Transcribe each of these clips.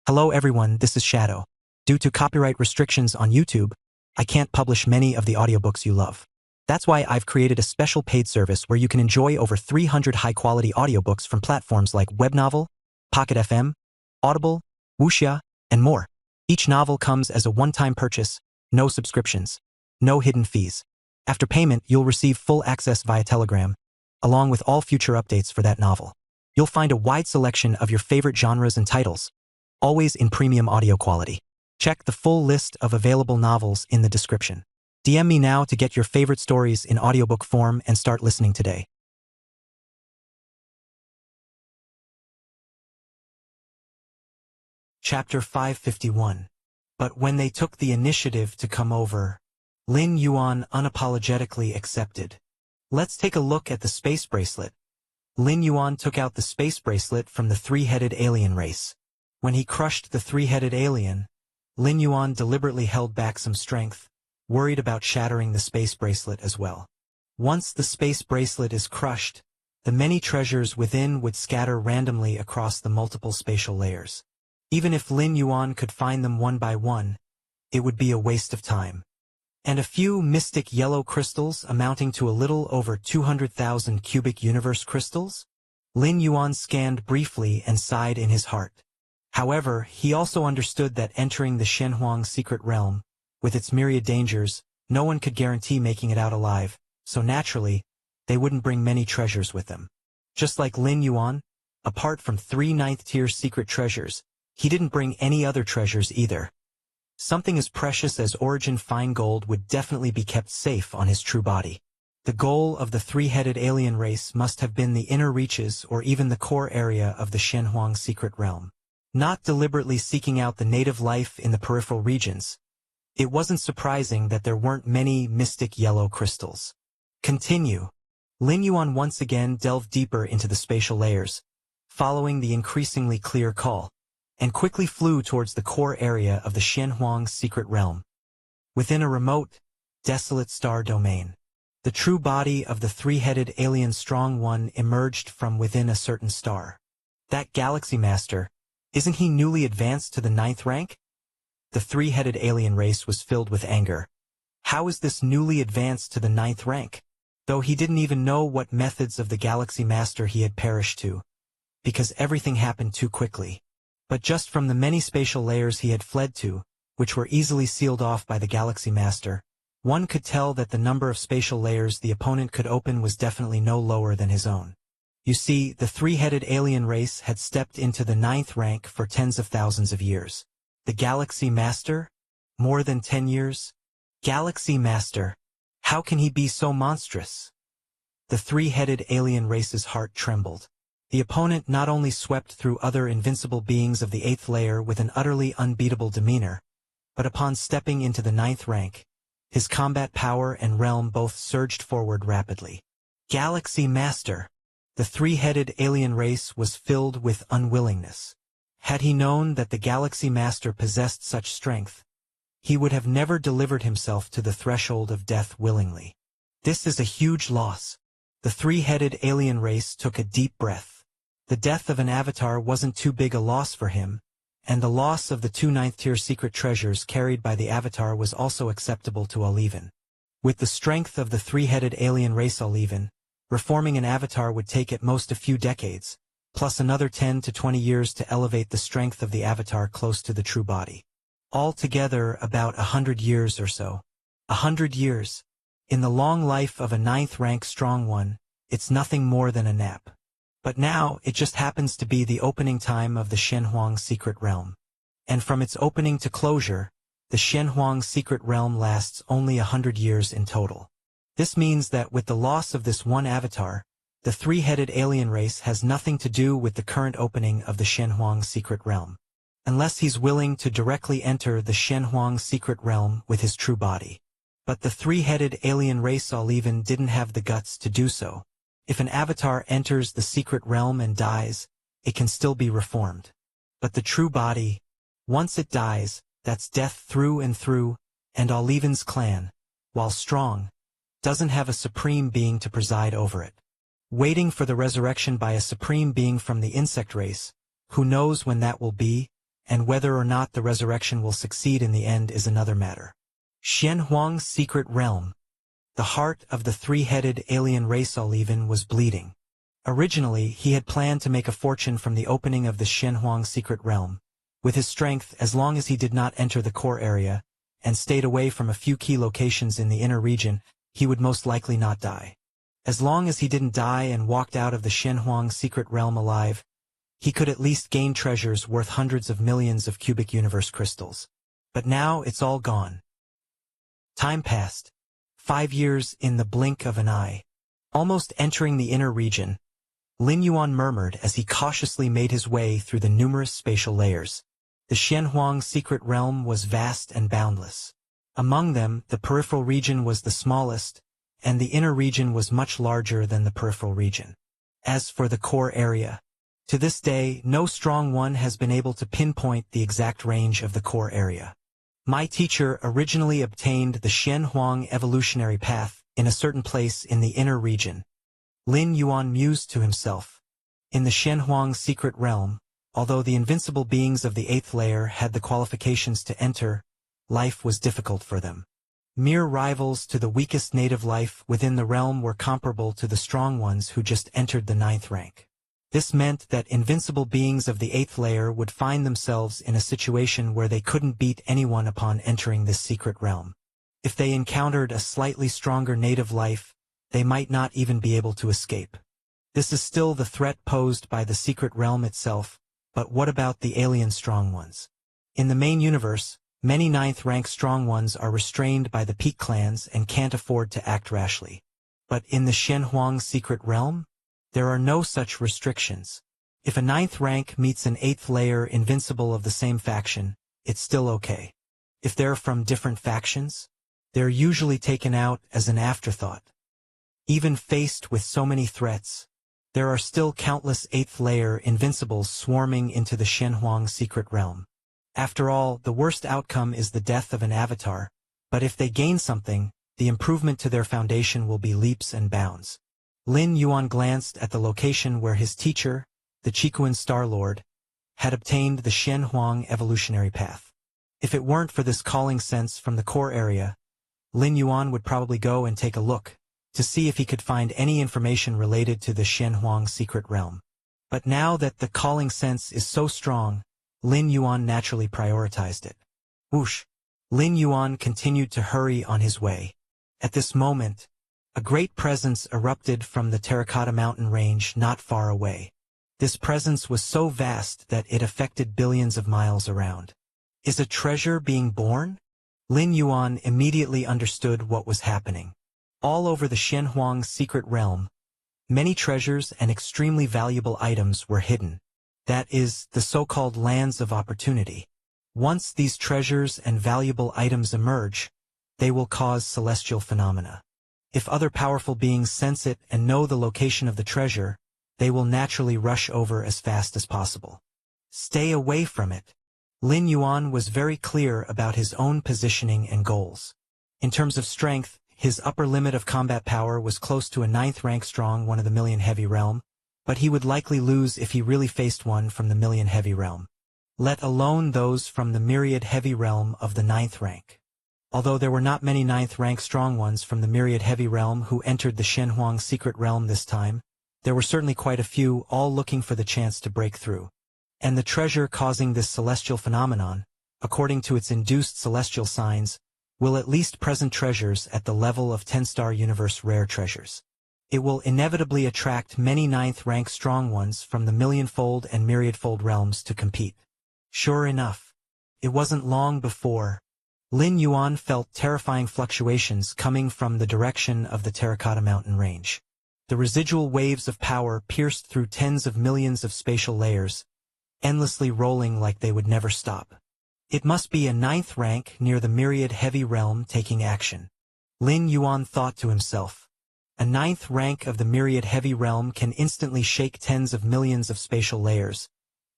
Hello everyone, this is Shadow. Due to copyright restrictions on YouTube, I can't publish many of the audiobooks you love. That's why I've created a special paid service where you can enjoy over 300 high-quality audiobooks from platforms like Webnovel, Pocket FM, Audible, Wuxia, and more. Each novel comes as a one-time purchase, no subscriptions, no hidden fees. After payment, you'll receive full access via Telegram, along with all future updates for that novel. You'll find a wide selection of your favorite genres and titles, always in premium audio quality. Check the full list of available novels in the description. DM me now to get your favorite stories in audiobook form and start listening today. Chapter 551. But when they took the initiative to come over, Lin Yuan unapologetically accepted. Let's take a look at the space bracelet. Lin Yuan took out the space bracelet from the three-headed alien race. When he crushed the three-headed alien, Lin Yuan deliberately held back some strength, worried about shattering the space bracelet as well. Once the space bracelet is crushed, the many treasures within would scatter randomly across the multiple spatial layers. Even if Lin Yuan could find them one by one, it would be a waste of time. And a few mystic yellow crystals amounting to a little over 200,000 cubic universe crystals? Lin Yuan scanned briefly and sighed in his heart. However, he also understood that entering the Shenhuang secret realm, with its myriad dangers, no one could guarantee making it out alive, so naturally, they wouldn't bring many treasures with them. Just like Lin Yuan, apart from 3 ninth-tier secret treasures, he didn't bring any other treasures either. Something as precious as origin fine gold would definitely be kept safe on his true body. The goal of the three-headed alien race must have been the inner reaches or even the core area of the Shenhuang secret realm. Not deliberately seeking out the native life in the peripheral regions, it wasn't surprising that there weren't many mystic yellow crystals. Continue. Lin Yuan once again delved deeper into the spatial layers, following the increasingly clear call, and quickly flew towards the core area of the Shenhuang secret realm. Within a remote, desolate star domain, the true body of the three-headed alien Strong One emerged from within a certain star. That Galaxy Master, isn't he newly advanced to the 9th rank? The three-headed alien race was filled with anger. How is this newly advanced to the 9th rank? Though he didn't even know what methods of the Galaxy Master he had perished to, because everything happened too quickly. But just from the many spatial layers he had fled to, which were easily sealed off by the Galaxy Master, one could tell that the number of spatial layers the opponent could open was definitely no lower than his own. You see, the three-headed alien race had stepped into the 9th rank for tens of thousands of years. The Galaxy Master? More than 10 years? Galaxy Master? How can he be so monstrous? The three-headed alien race's heart trembled. The opponent not only swept through other invincible beings of the 8th layer with an utterly unbeatable demeanor, but upon stepping into the 9th rank, his combat power and realm both surged forward rapidly. Galaxy Master! The three-headed alien race was filled with unwillingness. Had he known that the Galaxy Master possessed such strength, he would have never delivered himself to the threshold of death willingly. This is a huge loss. The three-headed alien race took a deep breath. The death of an avatar wasn't too big a loss for him, and the loss of the 2 ninth-tier secret treasures carried by the avatar was also acceptable to Oliven. With the strength of the three-headed alien race Oliven, reforming an avatar would take at most a few decades, plus another 10 to 20 years to elevate the strength of the avatar close to the true body. Altogether about 100 years or so. 100 years. In the long life of a 9th rank Strong One, it's nothing more than a nap. But now, it just happens to be the opening time of the Shenhuang secret realm. And from its opening to closure, the Shenhuang secret realm lasts only 100 years in total. This means that with the loss of this one avatar, the three-headed alien race has nothing to do with the current opening of the Shenhuang secret realm. Unless he's willing to directly enter the Shenhuang secret realm with his true body. But the three-headed alien race Oliven didn't have the guts to do so. If an avatar enters the secret realm and dies, it can still be reformed. But the true body, once it dies, that's death through and through, and Oliven's clan, while strong, doesn't have a supreme being to preside over it. Waiting for the resurrection by a supreme being from the insect race, who knows when that will be, and whether or not the resurrection will succeed in the end is another matter. Xianhuang's secret realm. The heart of the three-headed alien race Oliven was bleeding. Originally, he had planned to make a fortune from the opening of the Xianhuang secret realm. With his strength, as long as he did not enter the core area, and stayed away from a few key locations in the inner region, he would most likely not die. As long as he didn't die and walked out of the Xianhuang secret realm alive, he could at least gain treasures worth hundreds of millions of cubic universe crystals. But now it's all gone. Time passed. 5 years in the blink of an eye. Almost entering the inner region, Lin Yuan murmured as he cautiously made his way through the numerous spatial layers. The Xianhuang secret realm was vast and boundless. Among them, the peripheral region was the smallest, and the inner region was much larger than the peripheral region. As for the core area, to this day, no strong one has been able to pinpoint the exact range of the core area. My teacher originally obtained the Xianhuang evolutionary path in a certain place in the inner region. Lin Yuan mused to himself. In the Xianhuang secret realm, although the invincible beings of the 8th layer had the qualifications to enter, life was difficult for them. Mere rivals to the weakest native life within the realm were comparable to the strong ones who just entered the 9th rank. This meant that invincible beings of the 8th layer would find themselves in a situation where they couldn't beat anyone upon entering this secret realm. If they encountered a slightly stronger native life, they might not even be able to escape. This is still the threat posed by the secret realm itself, but what about the alien strong ones? In the main universe, many 9th rank strong ones are restrained by the peak clans and can't afford to act rashly. But in the Xianhuang secret realm, there are no such restrictions. If a 9th rank meets an 8th layer invincible of the same faction, it's still okay. If they're from different factions, they're usually taken out as an afterthought. Even faced with so many threats, there are still countless 8th layer invincibles swarming into the Xianhuang secret realm. After all, the worst outcome is the death of an avatar, but if they gain something, the improvement to their foundation will be leaps and bounds. Lin Yuan glanced at the location where his teacher, the Qikuan Star Lord, had obtained the Xianhuang evolutionary path. If it weren't for this calling sense from the core area, Lin Yuan would probably go and take a look, to see if he could find any information related to the Xianhuang secret realm. But now that the calling sense is so strong, Lin Yuan naturally prioritized it. Whoosh! Lin Yuan continued to hurry on his way. At this moment, a great presence erupted from the Terracotta Mountain range not far away. This presence was so vast that it affected billions of miles around. Is a treasure being born? Lin Yuan immediately understood what was happening. All over the Xianhuang secret realm, many treasures and extremely valuable items were hidden. That is, the so-called lands of opportunity. Once these treasures and valuable items emerge, they will cause celestial phenomena. If other powerful beings sense it and know the location of the treasure, they will naturally rush over as fast as possible. Stay away from it. Lin Yuan was very clear about his own positioning and goals. In terms of strength, his upper limit of combat power was close to a 9th rank strong one of the Million Heavy realm, but he would likely lose if he really faced one from the Million Heavy realm. Let alone those from the Myriad Heavy realm of the 9th rank. Although there were not many 9th rank strong ones from the Myriad Heavy realm who entered the Xianhuang secret realm this time, there were certainly quite a few, all looking for the chance to break through. And the treasure causing this celestial phenomenon, according to its induced celestial signs, will at least present treasures at the level of 10-star universe rare treasures. It will inevitably attract many 9th rank strong ones from the millionfold and myriadfold realms to compete. Sure enough, it wasn't long before Lin Yuan felt terrifying fluctuations coming from the direction of the Terracotta Mountain range. The residual waves of power pierced through tens of millions of spatial layers, endlessly rolling like they would never stop. It must be a 9th rank near the Myriad Heavy realm taking action. Lin Yuan thought to himself. A 9th rank of the Myriad Heavy realm can instantly shake tens of millions of spatial layers,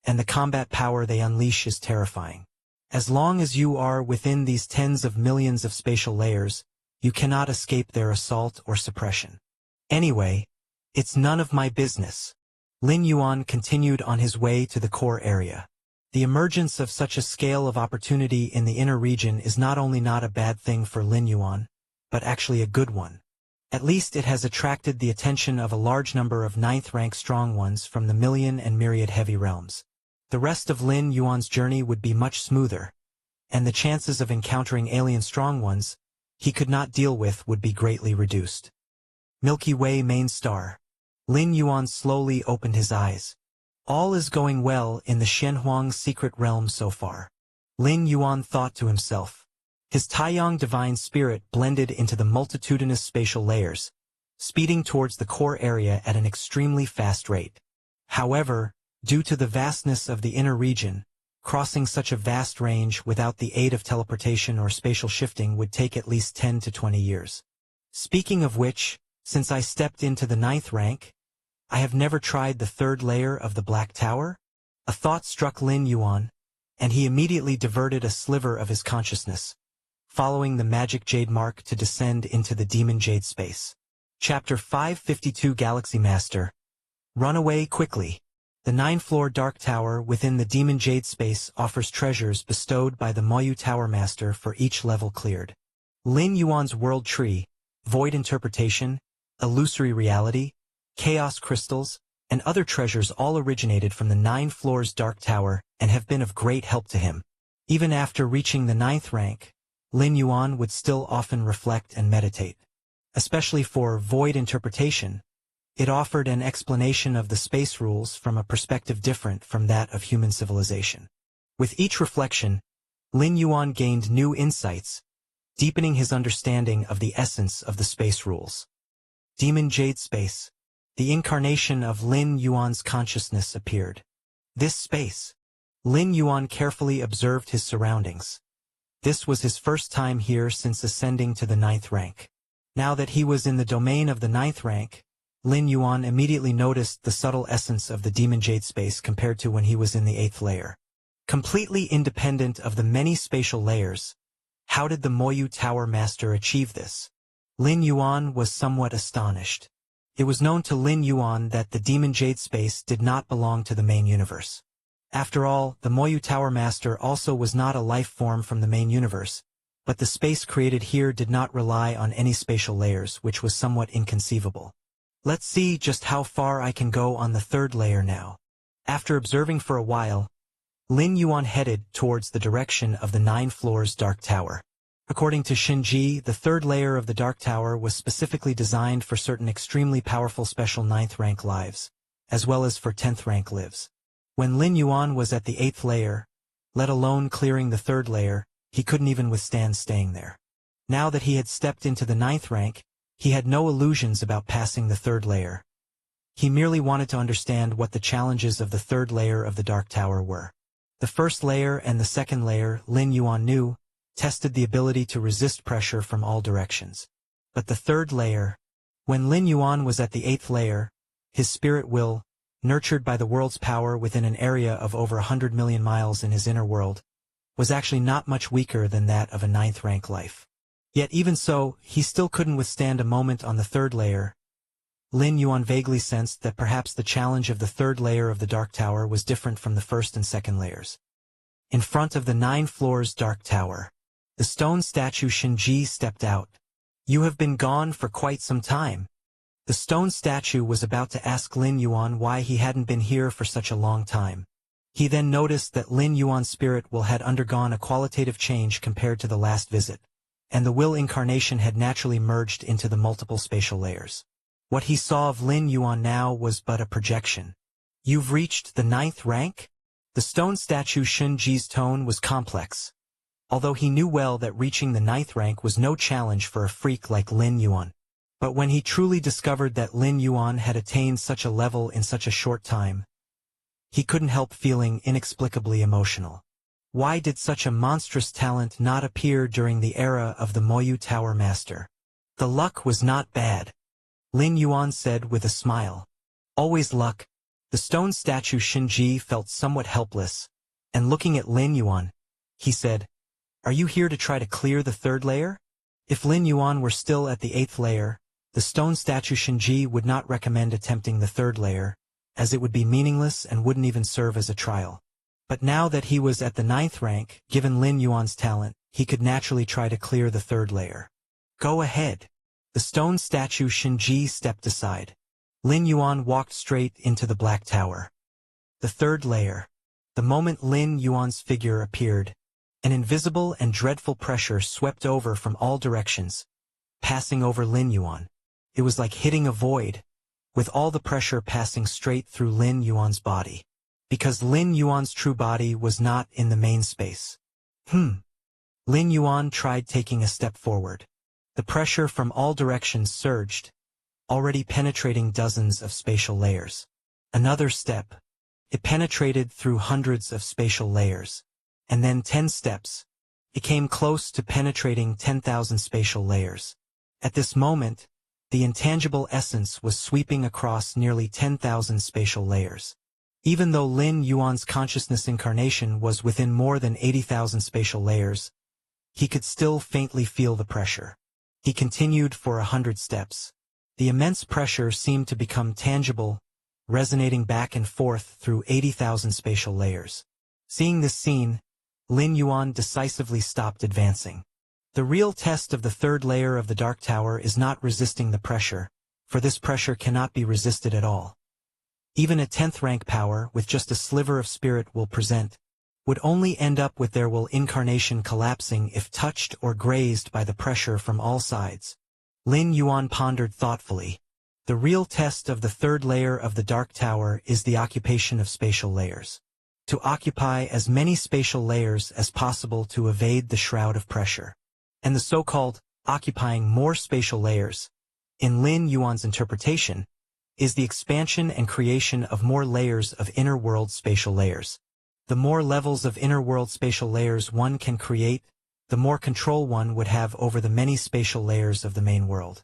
and the combat power they unleash is terrifying. As long as you are within these tens of millions of spatial layers, you cannot escape their assault or suppression. Anyway, it's none of my business. Lin Yuan continued on his way to the core area. The emergence of such a scale of opportunity in the inner region is not only not a bad thing for Lin Yuan, but actually a good one. At least it has attracted the attention of a large number of ninth-rank strong ones from the million and myriad heavy realms. The rest of Lin Yuan's journey would be much smoother, and the chances of encountering alien strong ones he could not deal with would be greatly reduced. Milky Way main star. Lin Yuan slowly opened his eyes. All is going well in the Shenhuang secret realm so far. Lin Yuan thought to himself. His Taiyang divine spirit blended into the multitudinous spatial layers, speeding towards the core area at an extremely fast rate. However, due to the vastness of the inner region, crossing such a vast range without the aid of teleportation or spatial shifting would take at least 10 to 20 years. Speaking of which, since I stepped into the 9th rank, I have never tried the 3rd layer of the Black Tower? A thought struck Lin Yuan, and he immediately diverted a sliver of his consciousness, following the magic jade mark to descend into the demon jade space. Chapter 552 Galaxy Master. Run away quickly. The 9th-floor Dark Tower within the demon jade space offers treasures bestowed by the Moyu Tower Master for each level cleared. Lin Yuan's World Tree, Void Interpretation, Illusory Reality, Chaos Crystals, and other treasures all originated from the 9 floors Dark Tower and have been of great help to him. Even after reaching the 9th rank, Lin Yuan would still often reflect and meditate. Especially for Void Interpretation, it offered an explanation of the space rules from a perspective different from that of human civilization. With each reflection, Lin Yuan gained new insights, deepening his understanding of the essence of the space rules. Demon Jade Space. The incarnation of Lin Yuan's consciousness appeared. This space. Lin Yuan carefully observed his surroundings. This was his first time here since ascending to the 9th rank. Now that he was in the domain of the 9th rank, Lin Yuan immediately noticed the subtle essence of the Demon Jade Space compared to when he was in the 8th layer. Completely independent of the many spatial layers, how did the Moyu Tower Master achieve this? Lin Yuan was somewhat astonished. It was known to Lin Yuan that the Demon Jade Space did not belong to the main universe. After all, the Moyu Tower Master also was not a life form from the main universe, but the space created here did not rely on any spatial layers, which was somewhat inconceivable. Let's see just how far I can go on the 3rd layer now. After observing for a while, Lin Yuan headed towards the direction of the 9 floors Dark Tower. According to Shinji, the 3rd layer of the Dark Tower was specifically designed for certain extremely powerful special 9th rank lives, as well as for 10th rank lives. When Lin Yuan was at the 8th layer, let alone clearing the 3rd layer, he couldn't even withstand staying there. Now that he had stepped into the 9th rank, he had no illusions about passing the 3rd layer. He merely wanted to understand what the challenges of the 3rd layer of the Dark Tower were. The 1st layer and the 2nd layer, Lin Yuan knew, tested the ability to resist pressure from all directions. But the 3rd layer, when Lin Yuan was at the 8th layer, his spirit will, nurtured by the world's power within an area of over 100 million miles in his inner world, was actually not much weaker than that of a 9th rank life. Yet even so, he still couldn't withstand a moment on the 3rd layer. Lin Yuan vaguely sensed that perhaps the challenge of the 3rd layer of the Dark Tower was different from the 1st and 2nd layers. In front of the 9 floors Dark Tower, the stone statue Shinji stepped out. You have been gone for quite some time. The stone statue was about to ask Lin Yuan why he hadn't been here for such a long time. He then noticed that Lin Yuan's spirit will had undergone a qualitative change compared to the last visit, and the will incarnation had naturally merged into the multiple spatial layers. What he saw of Lin Yuan now was but a projection. You've reached the 9th rank? The stone statue Shinji's tone was complex, although he knew well that reaching the 9th rank was no challenge for a freak like Lin Yuan. But when he truly discovered that Lin Yuan had attained such a level in such a short time, he couldn't help feeling inexplicably emotional. Why did such a monstrous talent not appear during the era of the Moyu Tower Master? The luck was not bad, Lin Yuan said with a smile. Always luck. The stone statue Shinji felt somewhat helpless, and looking at Lin Yuan, he said, Are you here to try to clear the 3rd layer? If Lin Yuan were still at the 8th layer, the stone statue Shinji would not recommend attempting the 3rd layer, as it would be meaningless and wouldn't even serve as a trial. But now that he was at the 9th rank, given Lin Yuan's talent, he could naturally try to clear the 3rd layer. Go ahead. The stone statue Shinji stepped aside. Lin Yuan walked straight into the Black Tower. The 3rd layer. The moment Lin Yuan's figure appeared, an invisible and dreadful pressure swept over from all directions, passing over Lin Yuan. It was like hitting a void, with all the pressure passing straight through Lin Yuan's body. Because Lin Yuan's true body was not in the main space. Lin Yuan tried taking a step forward. The pressure from all directions surged, already penetrating dozens of spatial layers. Another step. It penetrated through hundreds of spatial layers. And then 10 steps. It came close to penetrating 10,000 spatial layers. At this moment, the intangible essence was sweeping across nearly 10,000 spatial layers. Even though Lin Yuan's consciousness incarnation was within more than 80,000 spatial layers, he could still faintly feel the pressure. He continued for 100 steps. The immense pressure seemed to become tangible, resonating back and forth through 80,000 spatial layers. Seeing this scene, Lin Yuan decisively stopped advancing. The real test of the 3rd layer of the Dark Tower is not resisting the pressure, for this pressure cannot be resisted at all. Even a 10th rank power with just a sliver of spirit will present, would only end up with their will incarnation collapsing if touched or grazed by the pressure from all sides. Lin Yuan pondered thoughtfully. The real test of the 3rd layer of the Dark Tower is the occupation of spatial layers. To occupy as many spatial layers as possible to evade the shroud of pressure. And the so-called occupying more spatial layers, in Lin Yuan's interpretation, is the expansion and creation of more layers of inner world spatial layers. The more levels of inner world spatial layers one can create, the more control one would have over the many spatial layers of the main world.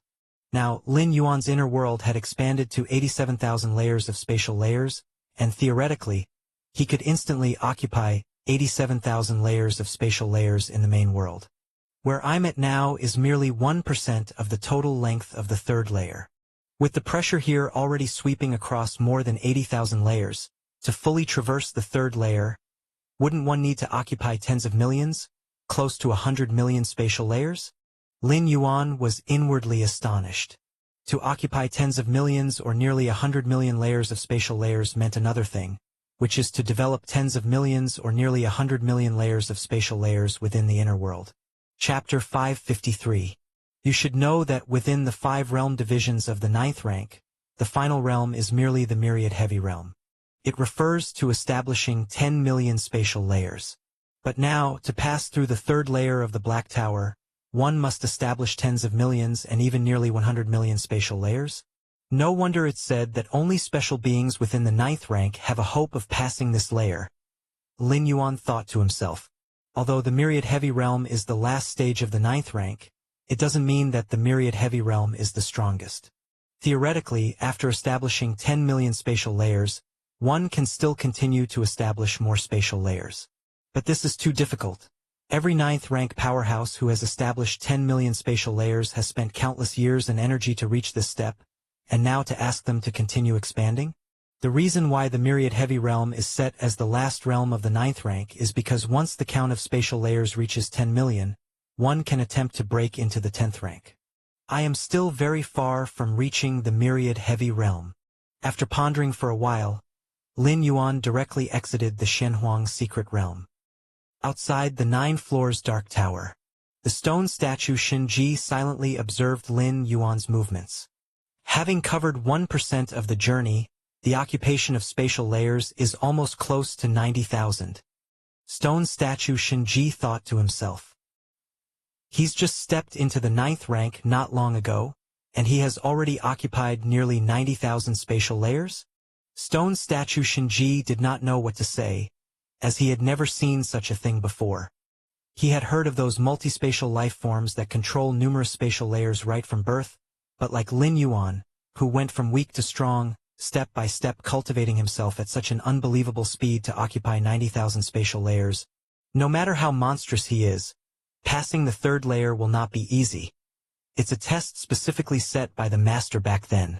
Now, Lin Yuan's inner world had expanded to 87,000 layers of spatial layers, and theoretically, he could instantly occupy 87,000 layers of spatial layers in the main world. Where I'm at now is merely 1% of the total length of the 3rd layer. With the pressure here already sweeping across more than 80,000 layers, to fully traverse the 3rd layer, wouldn't one need to occupy tens of millions, close to 100 million spatial layers? Lin Yuan was inwardly astonished. To occupy tens of millions or nearly 100 million layers of spatial layers meant another thing, which is to develop tens of millions or nearly 100 million layers of spatial layers within the inner world. Chapter 553. You should know that within the 5 realm divisions of the 9th rank, the final realm is merely the myriad heavy realm. It refers to establishing 10 million spatial layers. But now, to pass through the 3rd layer of the Black Tower, one must establish tens of millions and even nearly 100 million spatial layers. No wonder it's said that only special beings within the 9th rank have a hope of passing this layer. Lin Yuan thought to himself. Although the myriad heavy realm is the last stage of the 9th rank, it doesn't mean that the myriad heavy realm is the strongest. Theoretically, after establishing 10 million spatial layers, one can still continue to establish more spatial layers. But this is too difficult. Every 9th rank powerhouse who has established 10 million spatial layers has spent countless years and energy to reach this step, and now to ask them to continue expanding? The reason why the myriad heavy realm is set as the last realm of the 9th rank is because once the count of spatial layers reaches 10 million, one can attempt to break into the 10th rank. I am still very far from reaching the myriad heavy realm. After pondering for a while, Lin Yuan directly exited the Shenhuang secret realm. Outside the 9 floors Dark Tower, the stone statue Shinji silently observed Lin Yuan's movements. Having covered 1% of the journey, the occupation of spatial layers is almost close to 90,000. Stone statue Shinji thought to himself. He's just stepped into the 9th rank not long ago, and he has already occupied nearly 90,000 spatial layers? Stone statue Shinji did not know what to say, as he had never seen such a thing before. He had heard of those multispatial life forms that control numerous spatial layers right from birth, but like Lin Yuan, who went from weak to strong, step by step cultivating himself at such an unbelievable speed to occupy 90,000 spatial layers, no matter how monstrous he is, passing the 3rd layer will not be easy. It's a test specifically set by the master back then.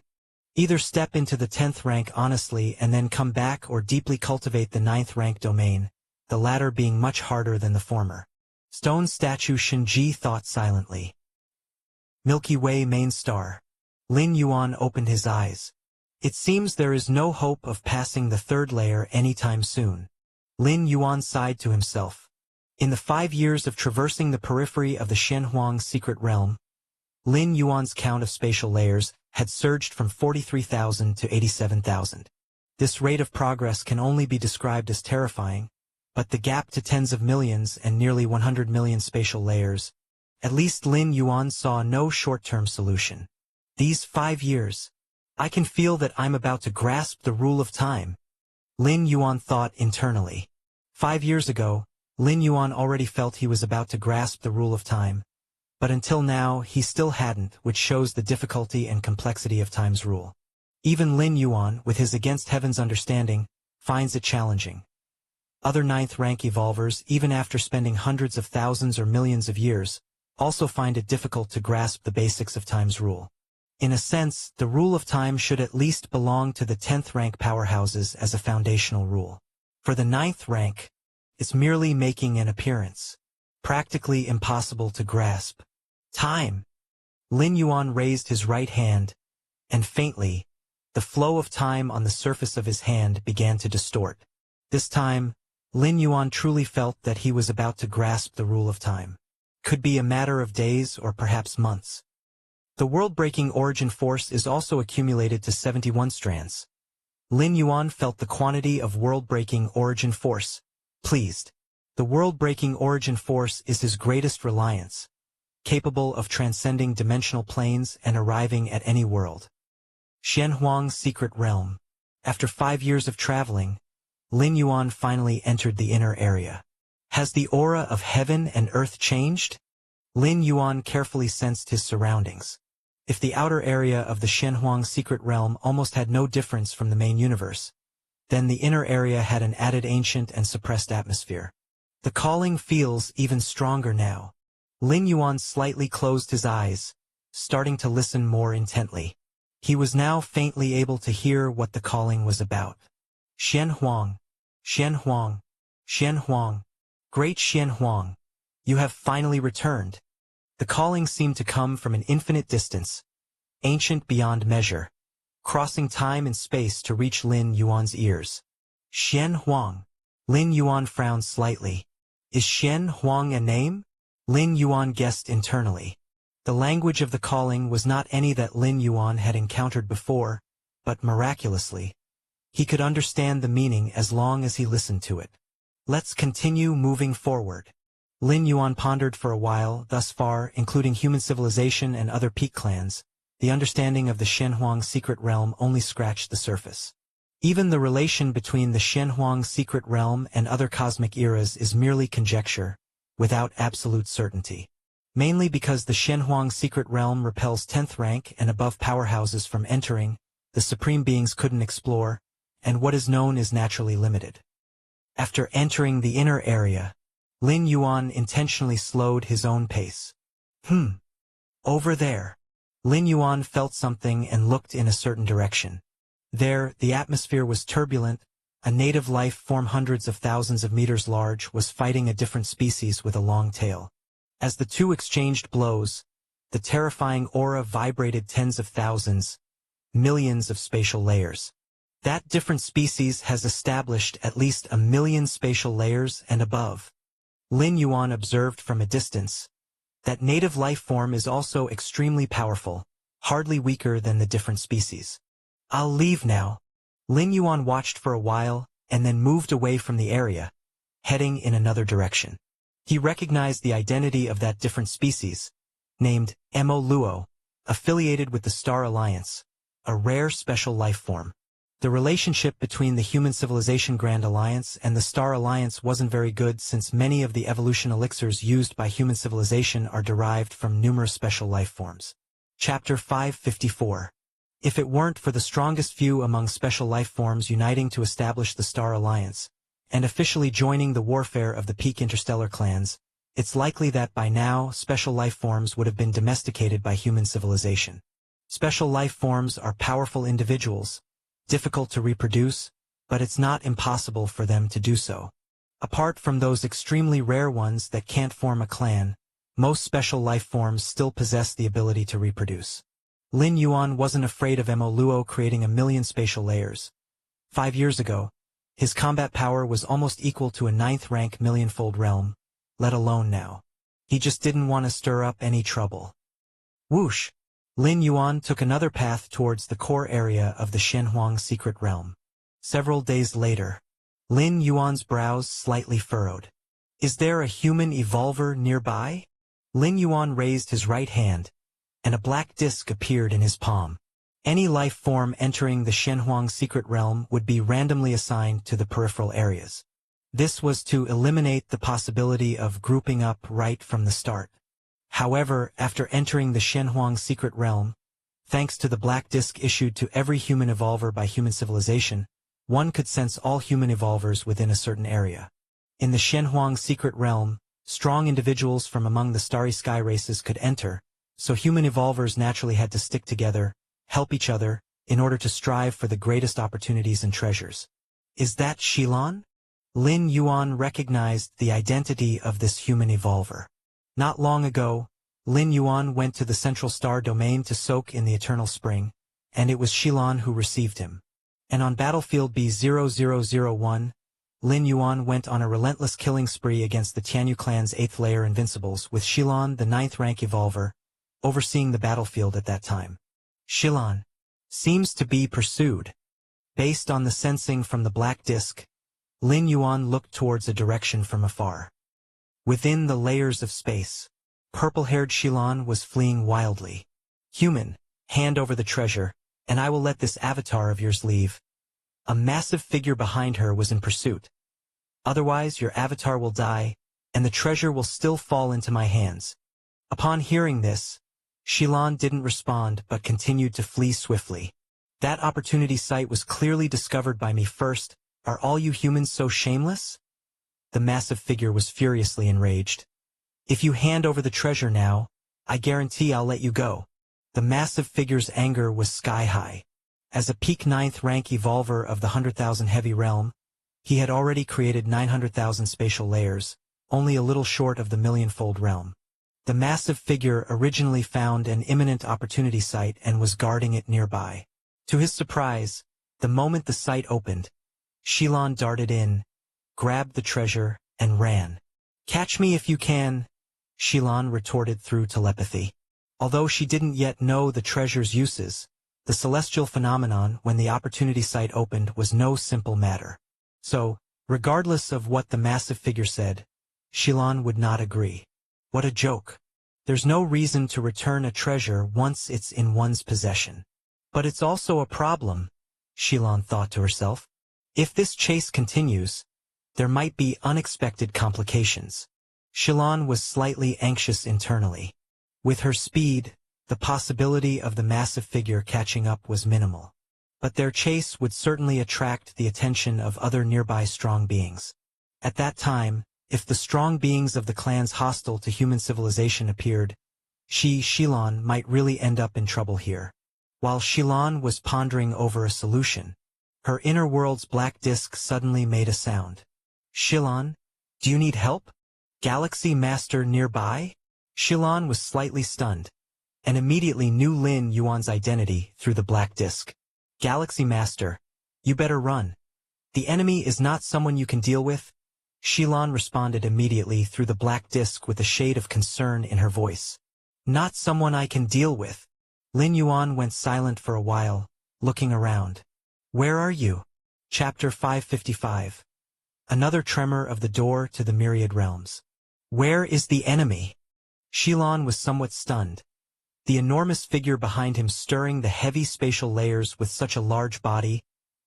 Either step into the 10th rank honestly and then come back or deeply cultivate the 9th rank domain, the latter being much harder than the former. Stone statue Shinji thought silently. Milky Way main star. Lin Yuan opened his eyes. It seems there is no hope of passing the third layer anytime soon. Lin Yuan sighed to himself. In the 5 years of traversing the periphery of the Shenhuang secret realm, Lin Yuan's count of spatial layers had surged from 43,000 to 87,000. This rate of progress can only be described as terrifying, but the gap to tens of millions and nearly 100 million spatial layers, at least Lin Yuan saw no short-term solution. These 5 years, I can feel that I'm about to grasp the rule of time, Lin Yuan thought internally. 5 years ago, Lin Yuan already felt he was about to grasp the rule of time, but until now he still hadn't, which shows the difficulty and complexity of time's rule. Even Lin Yuan, with his against heaven's understanding, finds it challenging. Other 9th rank evolvers, even after spending hundreds of thousands or millions of years, also find it difficult to grasp the basics of time's rule. In a sense, the rule of time should at least belong to the 10th rank powerhouses as a foundational rule. For the 9th rank, it's merely making an appearance. Practically impossible to grasp. Time. Lin Yuan raised his right hand, and faintly, the flow of time on the surface of his hand began to distort. This time, Lin Yuan truly felt that he was about to grasp the rule of time. Could be a matter of days or perhaps months. The world-breaking origin force is also accumulated to 71 strands. Lin Yuan felt the quantity of world-breaking origin force, pleased. The world-breaking origin force is his greatest reliance, capable of transcending dimensional planes and arriving at any world. Shenhuang's secret realm. After 5 years of traveling, Lin Yuan finally entered the inner area. Has the aura of heaven and earth changed? Lin Yuan carefully sensed his surroundings. If the outer area of the Shenhuang secret realm almost had no difference from the main universe, then the inner area had an added ancient and suppressed atmosphere. The calling feels even stronger now. Lin Yuan slightly closed his eyes, starting to listen more intently. He was now faintly able to hear what the calling was about. Shenhuang, Shenhuang, Shenhuang, Great Shenhuang, you have finally returned. The calling seemed to come from an infinite distance, ancient beyond measure, crossing time and space to reach Lin Yuan's ears. Shenhuang. Lin Yuan frowned slightly. Is Shenhuang a name? Lin Yuan guessed internally. The language of the calling was not any that Lin Yuan had encountered before, but miraculously, he could understand the meaning as long as he listened to it. Let's continue moving forward. Lin Yuan pondered for a while. Thus far, including human civilization and other peak clans, the understanding of the Shenhuang secret realm only scratched the surface. Even the relation between the Shenhuang secret realm and other cosmic eras is merely conjecture, without absolute certainty. Mainly because the Shenhuang secret realm repels 10th rank and above powerhouses from entering, the supreme beings couldn't explore, and what is known is naturally limited. After entering the inner area, Lin Yuan intentionally slowed his own pace. Over there. Lin Yuan felt something and looked in a certain direction. There, the atmosphere was turbulent. A native life form hundreds of thousands of meters large was fighting a different species with a long tail. As the two exchanged blows, the terrifying aura vibrated tens of thousands, millions of spatial layers. That different species has established at least 1 million spatial layers and above. Lin Yuan observed from a distance. That native life form is also extremely powerful, hardly weaker than the different species. I'll leave now. Lin Yuan watched for a while, and then moved away from the area, heading in another direction. He recognized the identity of that different species, named Mo Luo, affiliated with the Star Alliance, a rare special life form. The relationship between the Human Civilization Grand Alliance and the Star Alliance wasn't very good, since many of the evolution elixirs used by human civilization are derived from numerous special life forms. Chapter 554. If it weren't for the strongest few among special life forms uniting to establish the Star Alliance, and officially joining the warfare of the peak interstellar clans, it's likely that by now special life forms would have been domesticated by human civilization. Special life forms are powerful individuals, difficult to reproduce, but it's not impossible for them to do so. Apart from those extremely rare ones that can't form a clan, most special life forms still possess the ability to reproduce. Lin Yuan wasn't afraid of Mo Luo creating a million spatial layers. 5 years ago, his combat power was almost equal to a 9th-rank millionfold realm, let alone now. He just didn't want to stir up any trouble. Whoosh! Lin Yuan took another path towards the core area of the Shenhuang secret realm. Several days later, Lin Yuan's brows slightly furrowed. Is there a human evolver nearby? Lin Yuan raised his right hand, and a black disc appeared in his palm. Any life form entering the Shenhuang secret realm would be randomly assigned to the peripheral areas. This was to eliminate the possibility of grouping up right from the start. However, after entering the Shenhuang secret realm, thanks to the black disc issued to every human evolver by human civilization, one could sense all human evolvers within a certain area. In the Shenhuang secret realm, strong individuals from among the starry sky races could enter, so human evolvers naturally had to stick together, help each other, in order to strive for the greatest opportunities and treasures. Is that Shilan? Lin Yuan recognized the identity of this human evolver. Not long ago, Lin Yuan went to the central star domain to soak in the eternal spring, and it was Shilan who received him. And on battlefield B0001, Lin Yuan went on a relentless killing spree against the Tianyu clan's 8th layer invincibles with Shilan, the 9th-rank evolver, overseeing the battlefield at that time. Shilan seems to be pursued. Based on the sensing from the black disc, Lin Yuan looked towards a direction from afar. Within the layers of space, purple-haired Shilan was fleeing wildly. Human, hand over the treasure, and I will let this avatar of yours leave. A massive figure behind her was in pursuit. Otherwise, your avatar will die, and the treasure will still fall into my hands. Upon hearing this, Shilan didn't respond but continued to flee swiftly. That opportunity site was clearly discovered by me first. Are all you humans so shameless? The massive figure was furiously enraged. If you hand over the treasure now, I guarantee I'll let you go. The massive figure's anger was sky-high. As a peak 9th-rank evolver of the 100,000 heavy realm, he had already created 900,000 spatial layers, only a little short of the millionfold realm. The massive figure originally found an imminent opportunity site and was guarding it nearby. To his surprise, the moment the site opened, Shilan darted in, grabbed the treasure, and ran. Catch me if you can, Shilan retorted through telepathy. Although she didn't yet know the treasure's uses, the celestial phenomenon when the opportunity site opened was no simple matter. So, regardless of what the massive figure said, Shilan would not agree. What a joke. There's no reason to return a treasure once it's in one's possession. But it's also a problem, Shilan thought to herself. If this chase continues, there might be unexpected complications. Shilan was slightly anxious internally. With her speed, the possibility of the massive figure catching up was minimal. But their chase would certainly attract the attention of other nearby strong beings. At that time, if the strong beings of the clans hostile to human civilization appeared, Shilan might really end up in trouble here. While Shilan was pondering over a solution, her inner world's black disc suddenly made a sound. Shilan, do you need help? Galaxy Master nearby? Shilan was slightly stunned, and immediately knew Lin Yuan's identity through the black disc. Galaxy Master, you better run. The enemy is not someone you can deal with. Shilan responded immediately through the black disc with a shade of concern in her voice. Not someone I can deal with. Lin Yuan went silent for a while, looking around. Where are you? Chapter 555. Another tremor of the door to the myriad realms. Where is the enemy? Shilan was somewhat stunned. The enormous figure behind him stirring the heavy spatial layers with such a large body,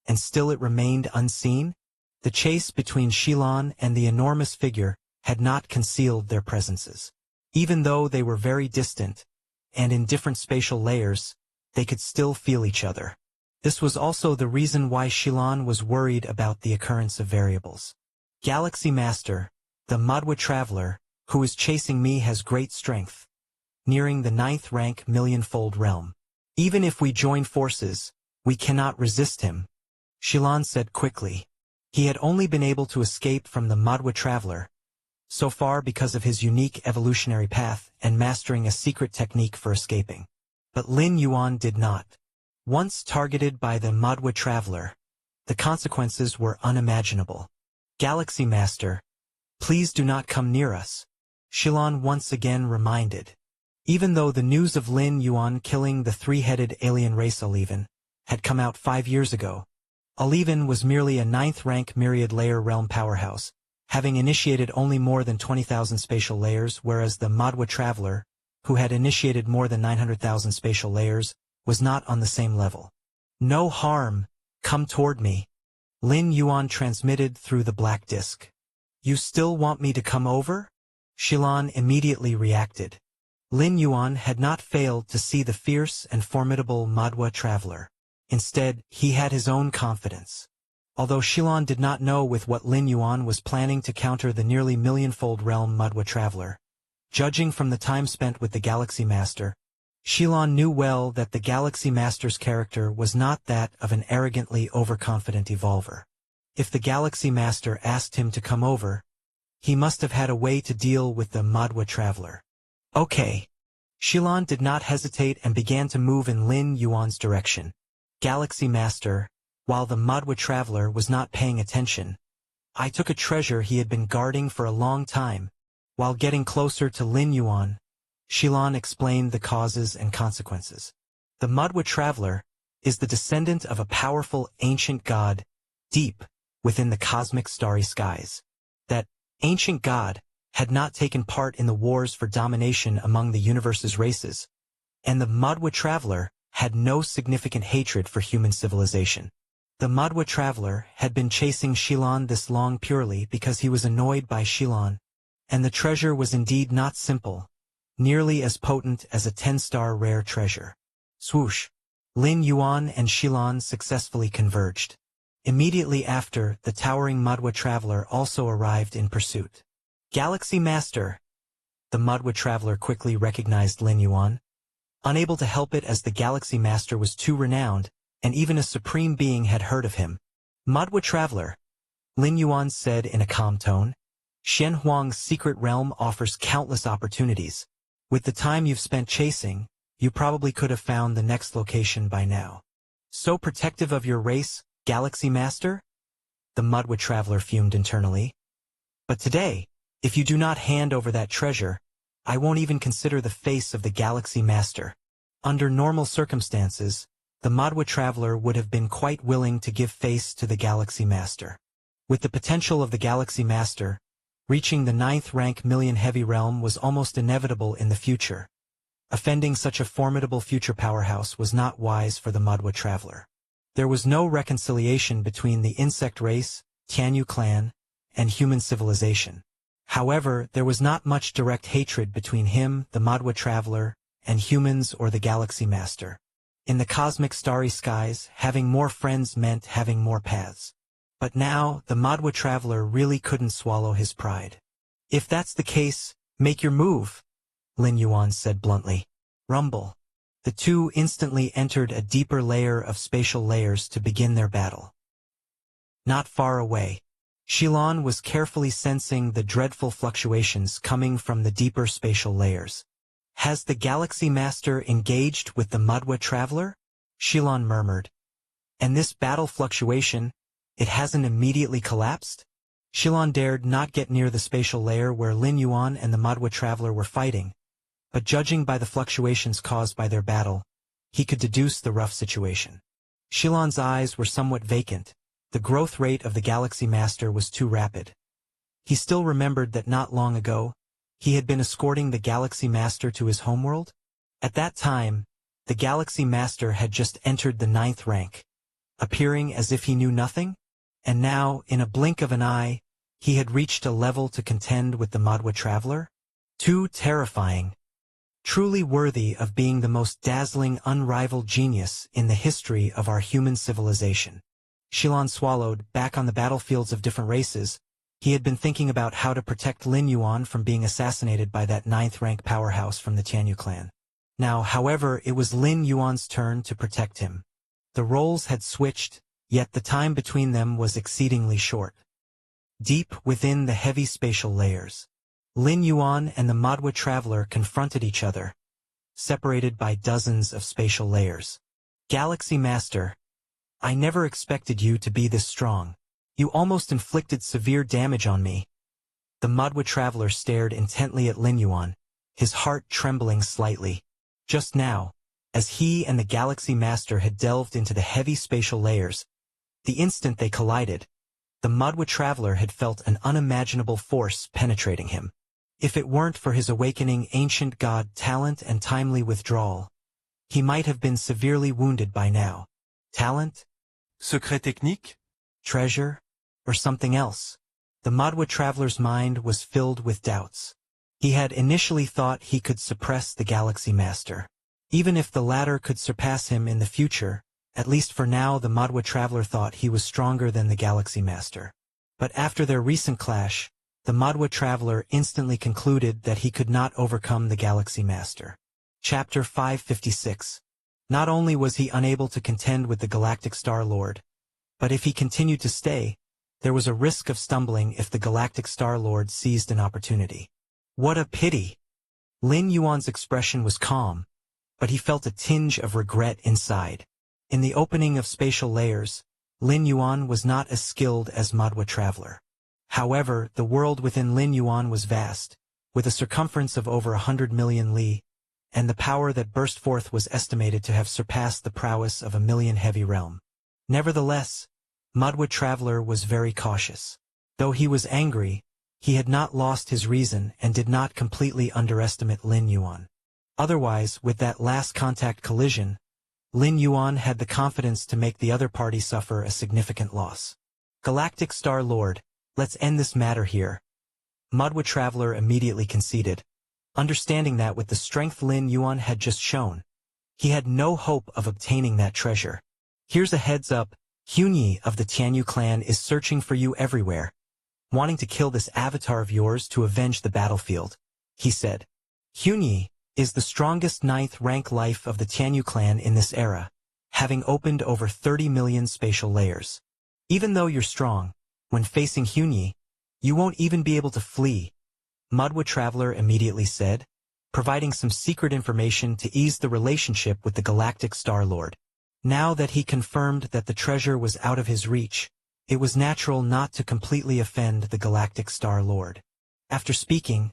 and still it remained unseen? The chase between Shilan and the enormous figure had not concealed their presences. Even though they were very distant, and in different spatial layers, they could still feel each other. This was also the reason why Shilan was worried about the occurrence of variables. Galaxy Master, the Madwa Traveler, who is chasing me has great strength, nearing the 9th-rank millionfold realm. Even if we join forces, we cannot resist him, Shilan said quickly. He had only been able to escape from the Madwa Traveler, so far because of his unique evolutionary path and mastering a secret technique for escaping. But Lin Yuan did not. Once targeted by the Madwa Traveler, the consequences were unimaginable. Galaxy Master, please do not come near us, Shilan once again reminded. Even though the news of Lin Yuan killing the three-headed alien race Aliven had come out 5 years ago, Aliven was merely a 9th-rank myriad-layer realm powerhouse, having initiated only more than 20,000 spatial layers, whereas the Madwa Traveler, who had initiated more than 900,000 spatial layers, was not on the same level. No harm, come toward me, Lin Yuan transmitted through the black disk. You still want me to come over? Shilan immediately reacted. Lin Yuan had not failed to see the fierce and formidable Madwa Traveler. Instead, he had his own confidence. Although Shilan did not know with what Lin Yuan was planning to counter the nearly millionfold realm Madwa Traveler, judging from the time spent with the Galaxy Master, Shilan knew well that the Galaxy Master's character was not that of an arrogantly overconfident evolver. If the Galaxy Master asked him to come over, he must have had a way to deal with the Madwa Traveler. Okay. Shilan did not hesitate and began to move in Lin Yuan's direction. Galaxy Master, while the Madwa Traveler was not paying attention, I took a treasure he had been guarding for a long time. While getting closer to Lin Yuan, Shilan explained the causes and consequences. The Madwa Traveler is the descendant of a powerful ancient god, deep within the cosmic starry skies. That ancient god had not taken part in the wars for domination among the universe's races, and the Madwa Traveler had no significant hatred for human civilization. The Madwa Traveler had been chasing Shilan this long purely because he was annoyed by Shilan, and the treasure was indeed not simple, nearly as potent as a 10-star rare treasure. Swoosh! Lin Yuan and Shilan successfully converged. Immediately after, the towering Madwa Traveler also arrived in pursuit. Galaxy Master! The Madwa Traveler quickly recognized Lin Yuan, unable to help it as the Galaxy Master was too renowned, and even a supreme being had heard of him. Madwa Traveler, Lin Yuan said in a calm tone, Shenhuang's secret realm offers countless opportunities. With the time you've spent chasing, you probably could have found the next location by now. So protective of your race, Galaxy Master? The Madwa Traveler fumed internally. But today, if you do not hand over that treasure, I won't even consider the face of the Galaxy Master. Under normal circumstances, the Madwa Traveler would have been quite willing to give face to the Galaxy Master. With the potential of the Galaxy Master, reaching the 9th-rank million heavy realm was almost inevitable in the future. Offending such a formidable future powerhouse was not wise for the Madwa Traveler. There was no reconciliation between the insect race, Tianyu clan, and human civilization. However, there was not much direct hatred between him, the Madwa Traveler, and humans or the Galaxy Master. In the cosmic starry skies, having more friends meant having more paths. But now, the Madwa Traveler really couldn't swallow his pride. If that's the case, make your move, Lin Yuan said bluntly. Rumble. The two instantly entered a deeper layer of spatial layers to begin their battle. Not far away, Shilan was carefully sensing the dreadful fluctuations coming from the deeper spatial layers. Has the Galaxy Master engaged with the Madwa Traveler? Shilan murmured. And this battle fluctuation, it hasn't immediately collapsed? Shilan dared not get near the spatial layer where Lin Yuan and the Madwa Traveler were fighting, but judging by the fluctuations caused by their battle, he could deduce the rough situation. Shilan's eyes were somewhat vacant. The growth rate of the Galaxy Master was too rapid. He still remembered that not long ago, he had been escorting the Galaxy Master to his homeworld. At that time, the Galaxy Master had just entered the 9th rank, appearing as if he knew nothing, and now, in a blink of an eye, he had reached a level to contend with the Madwa Traveler. Too terrifying. Truly worthy of being the most dazzling, unrivaled genius in the history of our human civilization. Shilan swallowed. Back on the battlefields of different races, he had been thinking about how to protect Lin Yuan from being assassinated by that 9th-rank powerhouse from the Tianyu clan. Now, however, it was Lin Yuan's turn to protect him. The roles had switched, yet the time between them was exceedingly short. Deep within the heavy spatial layers, Lin Yuan and the Madhwa traveler confronted each other, separated by dozens of spatial layers. Galaxy Master, I never expected you to be this strong. You almost inflicted severe damage on me. The Madhwa traveler stared intently at Lin Yuan, his heart trembling slightly. Just now, as he and the Galaxy Master had delved into the heavy spatial layers, the instant they collided, the Madhwa traveler had felt an unimaginable force penetrating him. If it weren't for his awakening ancient god talent and timely withdrawal, he might have been severely wounded by now. Talent? Secret technique? Treasure? Or something else? The Madhwa traveler's mind was filled with doubts. He had initially thought he could suppress the Galaxy Master. Even if the latter could surpass him in the future, at least for now the Madhwa traveler thought he was stronger than the Galaxy Master. But after their recent clash, the Madhwa traveler instantly concluded that he could not overcome the Galaxy Master. Chapter 556. Not only was he unable to contend with the Galactic Star Lord, but if he continued to stay, there was a risk of stumbling if the Galactic Star Lord seized an opportunity. What a pity! Lin Yuan's expression was calm, but he felt a tinge of regret inside. In the opening of spatial layers, Lin Yuan was not as skilled as Madhwa traveler. However, the world within Lin Yuan was vast, with a circumference of over 100 million li, and the power that burst forth was estimated to have surpassed the prowess of 1,000,000 heavy realm. Nevertheless, Madhwa traveler was very cautious. Though he was angry, he had not lost his reason and did not completely underestimate Lin Yuan. Otherwise, with that last contact collision, Lin Yuan had the confidence to make the other party suffer a significant loss. Galactic Star Lord, let's end this matter here. Madhwa traveler immediately conceded, understanding that with the strength Lin Yuan had just shown, he had no hope of obtaining that treasure. Here's a heads up, Hunyi of the Tianyu clan is searching for you everywhere, wanting to kill this avatar of yours to avenge the battlefield, he said. Hunyi is the strongest 9th rank life of the Tianyu clan in this era, having opened over 30 million spatial layers. Even though you're strong, when facing Hunyi, you won't even be able to flee, Madhwa traveler immediately said, providing some secret information to ease the relationship with the Galactic Star Lord. Now that he confirmed that the treasure was out of his reach, it was natural not to completely offend the Galactic Star Lord. After speaking,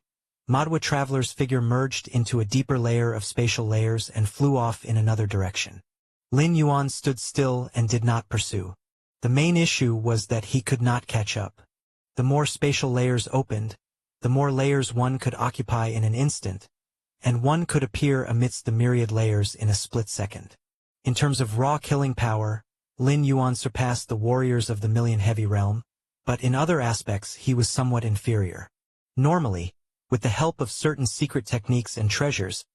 Madhwa traveler's figure merged into a deeper layer of spatial layers and flew off in another direction. Lin Yuan stood still and did not pursue. The main issue was that he could not catch up. The more spatial layers opened, the more layers one could occupy in an instant, and one could appear amidst the myriad layers in a split second. In terms of raw killing power, Lin Yuan surpassed the warriors of the 1,000,000 heavy realm, but in other aspects he was somewhat inferior. Normally, with the help of certain secret techniques and treasures,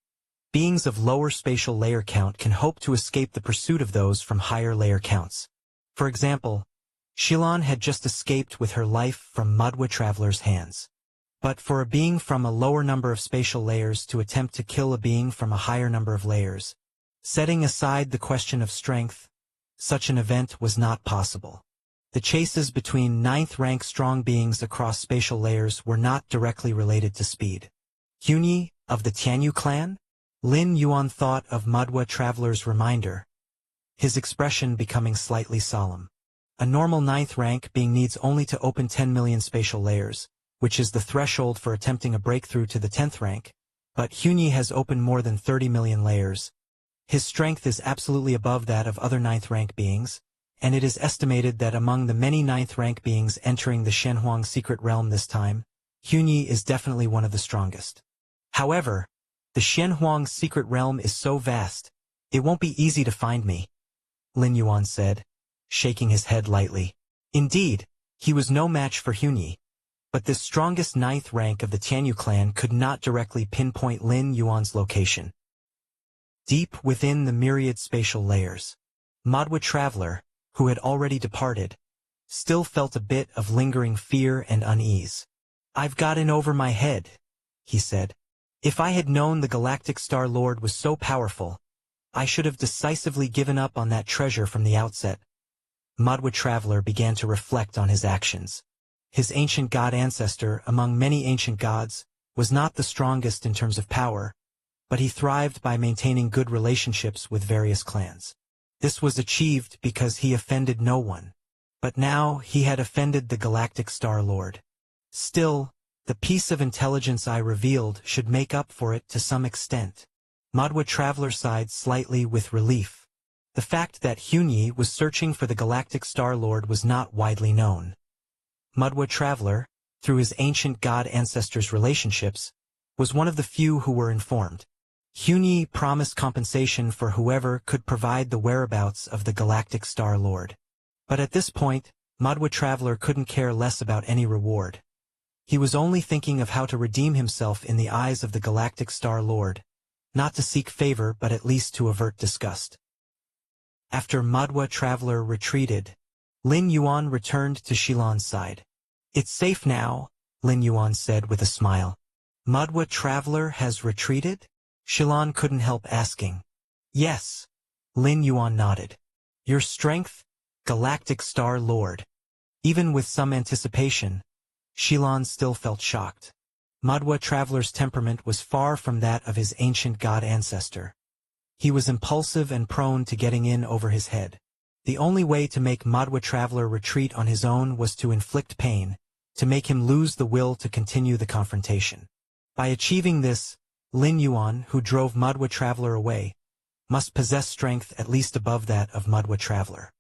beings of lower spatial layer count can hope to escape the pursuit of those from higher layer counts. For example, Shilan had just escaped with her life from Madhwa traveler's hands. But for a being from a lower number of spatial layers to attempt to kill a being from a higher number of layers, setting aside the question of strength, such an event was not possible. The chases between 9th rank strong beings across spatial layers were not directly related to speed. Hunyi, of the Tianyu clan? Lin Yuan thought of Madhwa traveler's reminder, his expression becoming slightly solemn. A normal 9th rank being needs only to open 10 million spatial layers, which is the threshold for attempting a breakthrough to the 10th rank, but Hunyi has opened more than 30 million layers. His strength is absolutely above that of other 9th rank beings, and it is estimated that among the many 9th rank beings entering the Shenhuang secret realm this time, Hunyi is definitely one of the strongest. However, the Shenhuang secret realm is so vast, it won't be easy to find me, Lin Yuan said, shaking his head lightly. Indeed, he was no match for Hunyi, but this strongest 9th rank of the Tianyu clan could not directly pinpoint Lin Yuan's location. Deep within the myriad spatial layers, Madhwa traveler, who had already departed, still felt a bit of lingering fear and unease. I've got in over my head, he said. If I had known the Galactic Star Lord was so powerful, I should have decisively given up on that treasure from the outset. Madhwa Traveler began to reflect on his actions. His ancient god ancestor, among many ancient gods, was not the strongest in terms of power, but he thrived by maintaining good relationships with various clans. This was achieved because he offended no one. But now he had offended the Galactic Star Lord. Still, the piece of intelligence I revealed should make up for it to some extent. Madhwa Traveler sighed slightly with relief. The fact that Hunyi was searching for the Galactic Star Lord was not widely known. Madhwa Traveler, through his ancient god ancestors' relationships, was one of the few who were informed. Hunyi promised compensation for whoever could provide the whereabouts of the Galactic Star Lord. But at this point, Madhwa Traveler couldn't care less about any reward. He was only thinking of how to redeem himself in the eyes of the Galactic Star Lord, not to seek favor but at least to avert disgust. After Madhwa Traveler retreated, Lin Yuan returned to Shilan's side. "It's safe now," Lin Yuan said with a smile. "Madhwa Traveler has retreated?" Shilan couldn't help asking. "Yes." Lin Yuan nodded. "Your strength, Galactic Star Lord." Even with some anticipation, Shilan still felt shocked. Madhwa Traveler's temperament was far from that of his ancient god ancestor. He was impulsive and prone to getting in over his head. The only way to make Madhwa Traveler retreat on his own was to inflict pain, to make him lose the will to continue the confrontation. By achieving this, Lin Yuan, who drove Madhwa Traveler away, must possess strength at least above that of Madhwa Traveler.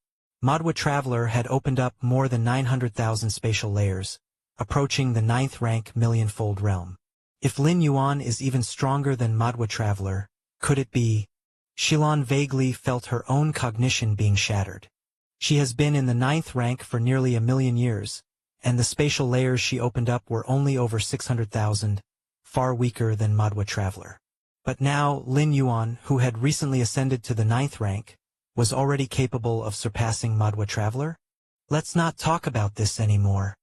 Madhwa Traveler had opened up more than 900,000 spatial layers, approaching the 9th rank millionfold realm. If Lin Yuan is even stronger than Madhwa Traveler, could it be? Shilan vaguely felt her own cognition being shattered. She has been in the 9th rank for nearly 1,000,000 years, and the spatial layers she opened up were only over 600,000, far weaker than Madhwa Traveler. But now Lin Yuan, who had recently ascended to the 9th rank, was already capable of surpassing Madhwa Traveler? "Let's not talk about this anymore.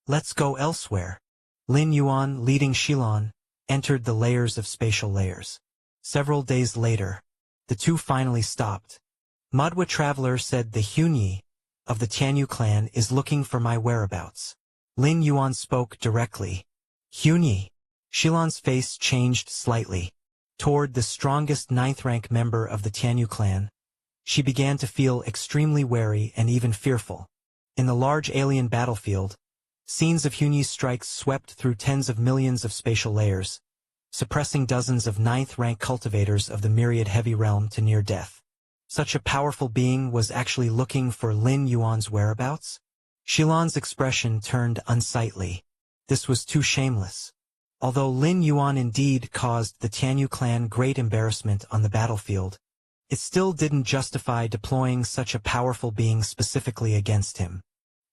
Let's go elsewhere." Lin Yuan, leading Shilan, entered the layers of spatial layers. Several days later, the two finally stopped. Madhwa Traveler said the Hunyi of the Tianyu clan is looking for my whereabouts. Lin Yuan spoke directly. "Hunyi?" Shilan's face changed slightly. Toward the strongest 9th rank member of the Tianyu clan, she began to feel extremely wary and even fearful. In the large alien battlefield, scenes of Hunyi's strikes swept through tens of millions of spatial layers, suppressing dozens of 9th rank cultivators of the myriad heavy realm to near death. Such a powerful being was actually looking for Lin Yuan's whereabouts? Shilan's expression turned unsightly. This was too shameless. Although Lin Yuan indeed caused the Tianyu clan great embarrassment on the battlefield, it still didn't justify deploying such a powerful being specifically against him.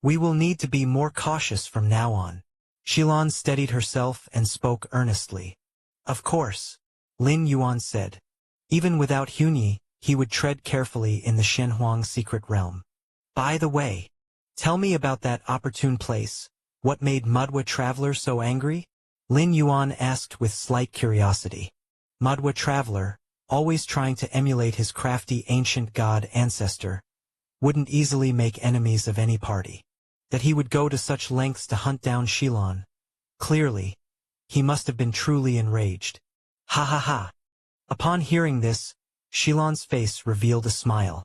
"We will need to be more cautious from now on." Shilan steadied herself and spoke earnestly. "Of course," Lin Yuan said. Even without Hunyi, he would tread carefully in the Shenhuang secret realm. "By the way, tell me about that opportune place. What made Madhwa Traveler so angry?" Lin Yuan asked with slight curiosity. Madhwa Traveler, always trying to emulate his crafty ancient god ancestor, wouldn't easily make enemies of any party. That he would go to such lengths to hunt down Shilan. Clearly, he must have been truly enraged. "Ha ha ha." Upon hearing this, Shilan's face revealed a smile.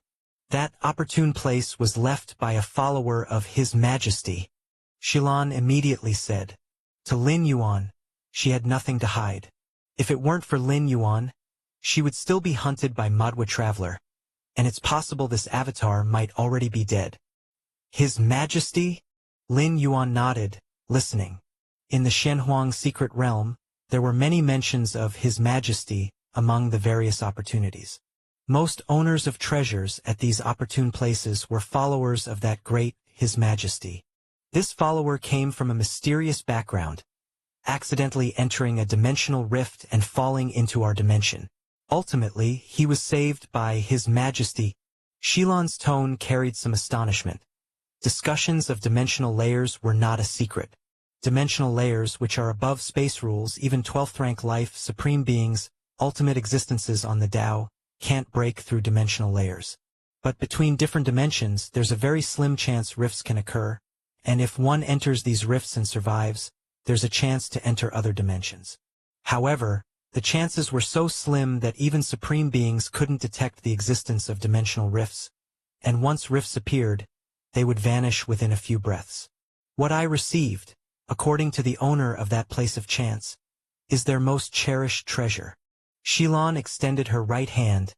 "That opportune place was left by a follower of His Majesty," Shilan immediately said. To Lin Yuan, she had nothing to hide. If it weren't for Lin Yuan, she would still be hunted by Madhwa Traveler, and it's possible this avatar might already be dead. "His Majesty?" Lin Yuan nodded, listening. In the Shenhuang secret realm, there were many mentions of His Majesty among the various opportunities. Most owners of treasures at these opportune places were followers of that great His Majesty. This follower came from a mysterious background, accidentally entering a dimensional rift and falling into our dimension. Ultimately, he was saved by His Majesty. Shilan's tone carried some astonishment. Discussions of dimensional layers were not a secret. Dimensional layers, which are above space rules, even 12th rank life, supreme beings, ultimate existences on the Tao, can't break through dimensional layers. But between different dimensions, there's a very slim chance rifts can occur, and if one enters these rifts and survives, there's a chance to enter other dimensions. However, the chances were so slim that even supreme beings couldn't detect the existence of dimensional rifts, and once rifts appeared, they would vanish within a few breaths. What I received, according to the owner of that place of chance, is their most cherished treasure. Shilon extended her right hand,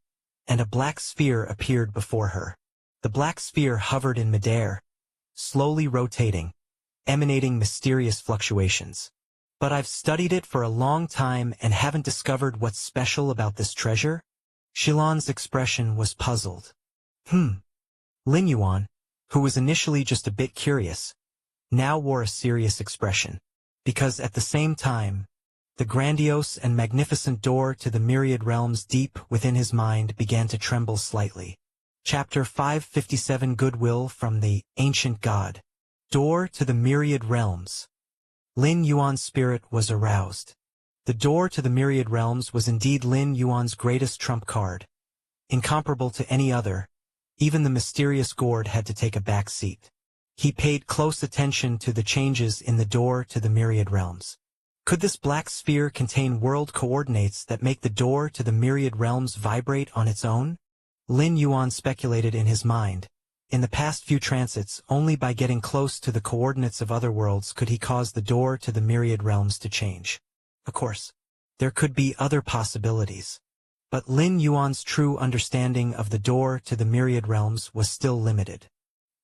and a black sphere appeared before her. The black sphere hovered in midair, slowly rotating, emanating mysterious fluctuations. But I've studied it for a long time and haven't discovered what's special about this treasure? Shilon's expression was puzzled. Lin Yuan, who was initially just a bit curious, now wore a serious expression, because at the same time, the grandiose and magnificent door to the myriad realms deep within his mind began to tremble slightly. Chapter 557 Goodwill from the Ancient God. Door to the myriad realms. Lin Yuan's spirit was aroused. The door to the myriad realms was indeed Lin Yuan's greatest trump card. Incomparable to any other, even the mysterious gourd had to take a back seat. He paid close attention to the changes in the door to the myriad realms. Could this black sphere contain world coordinates that make the door to the myriad realms vibrate on its own? Lin Yuan speculated in his mind. In the past few transits, only by getting close to the coordinates of other worlds could he cause the door to the myriad realms to change. Of course, there could be other possibilities. But Lin Yuan's true understanding of the door to the myriad realms was still limited.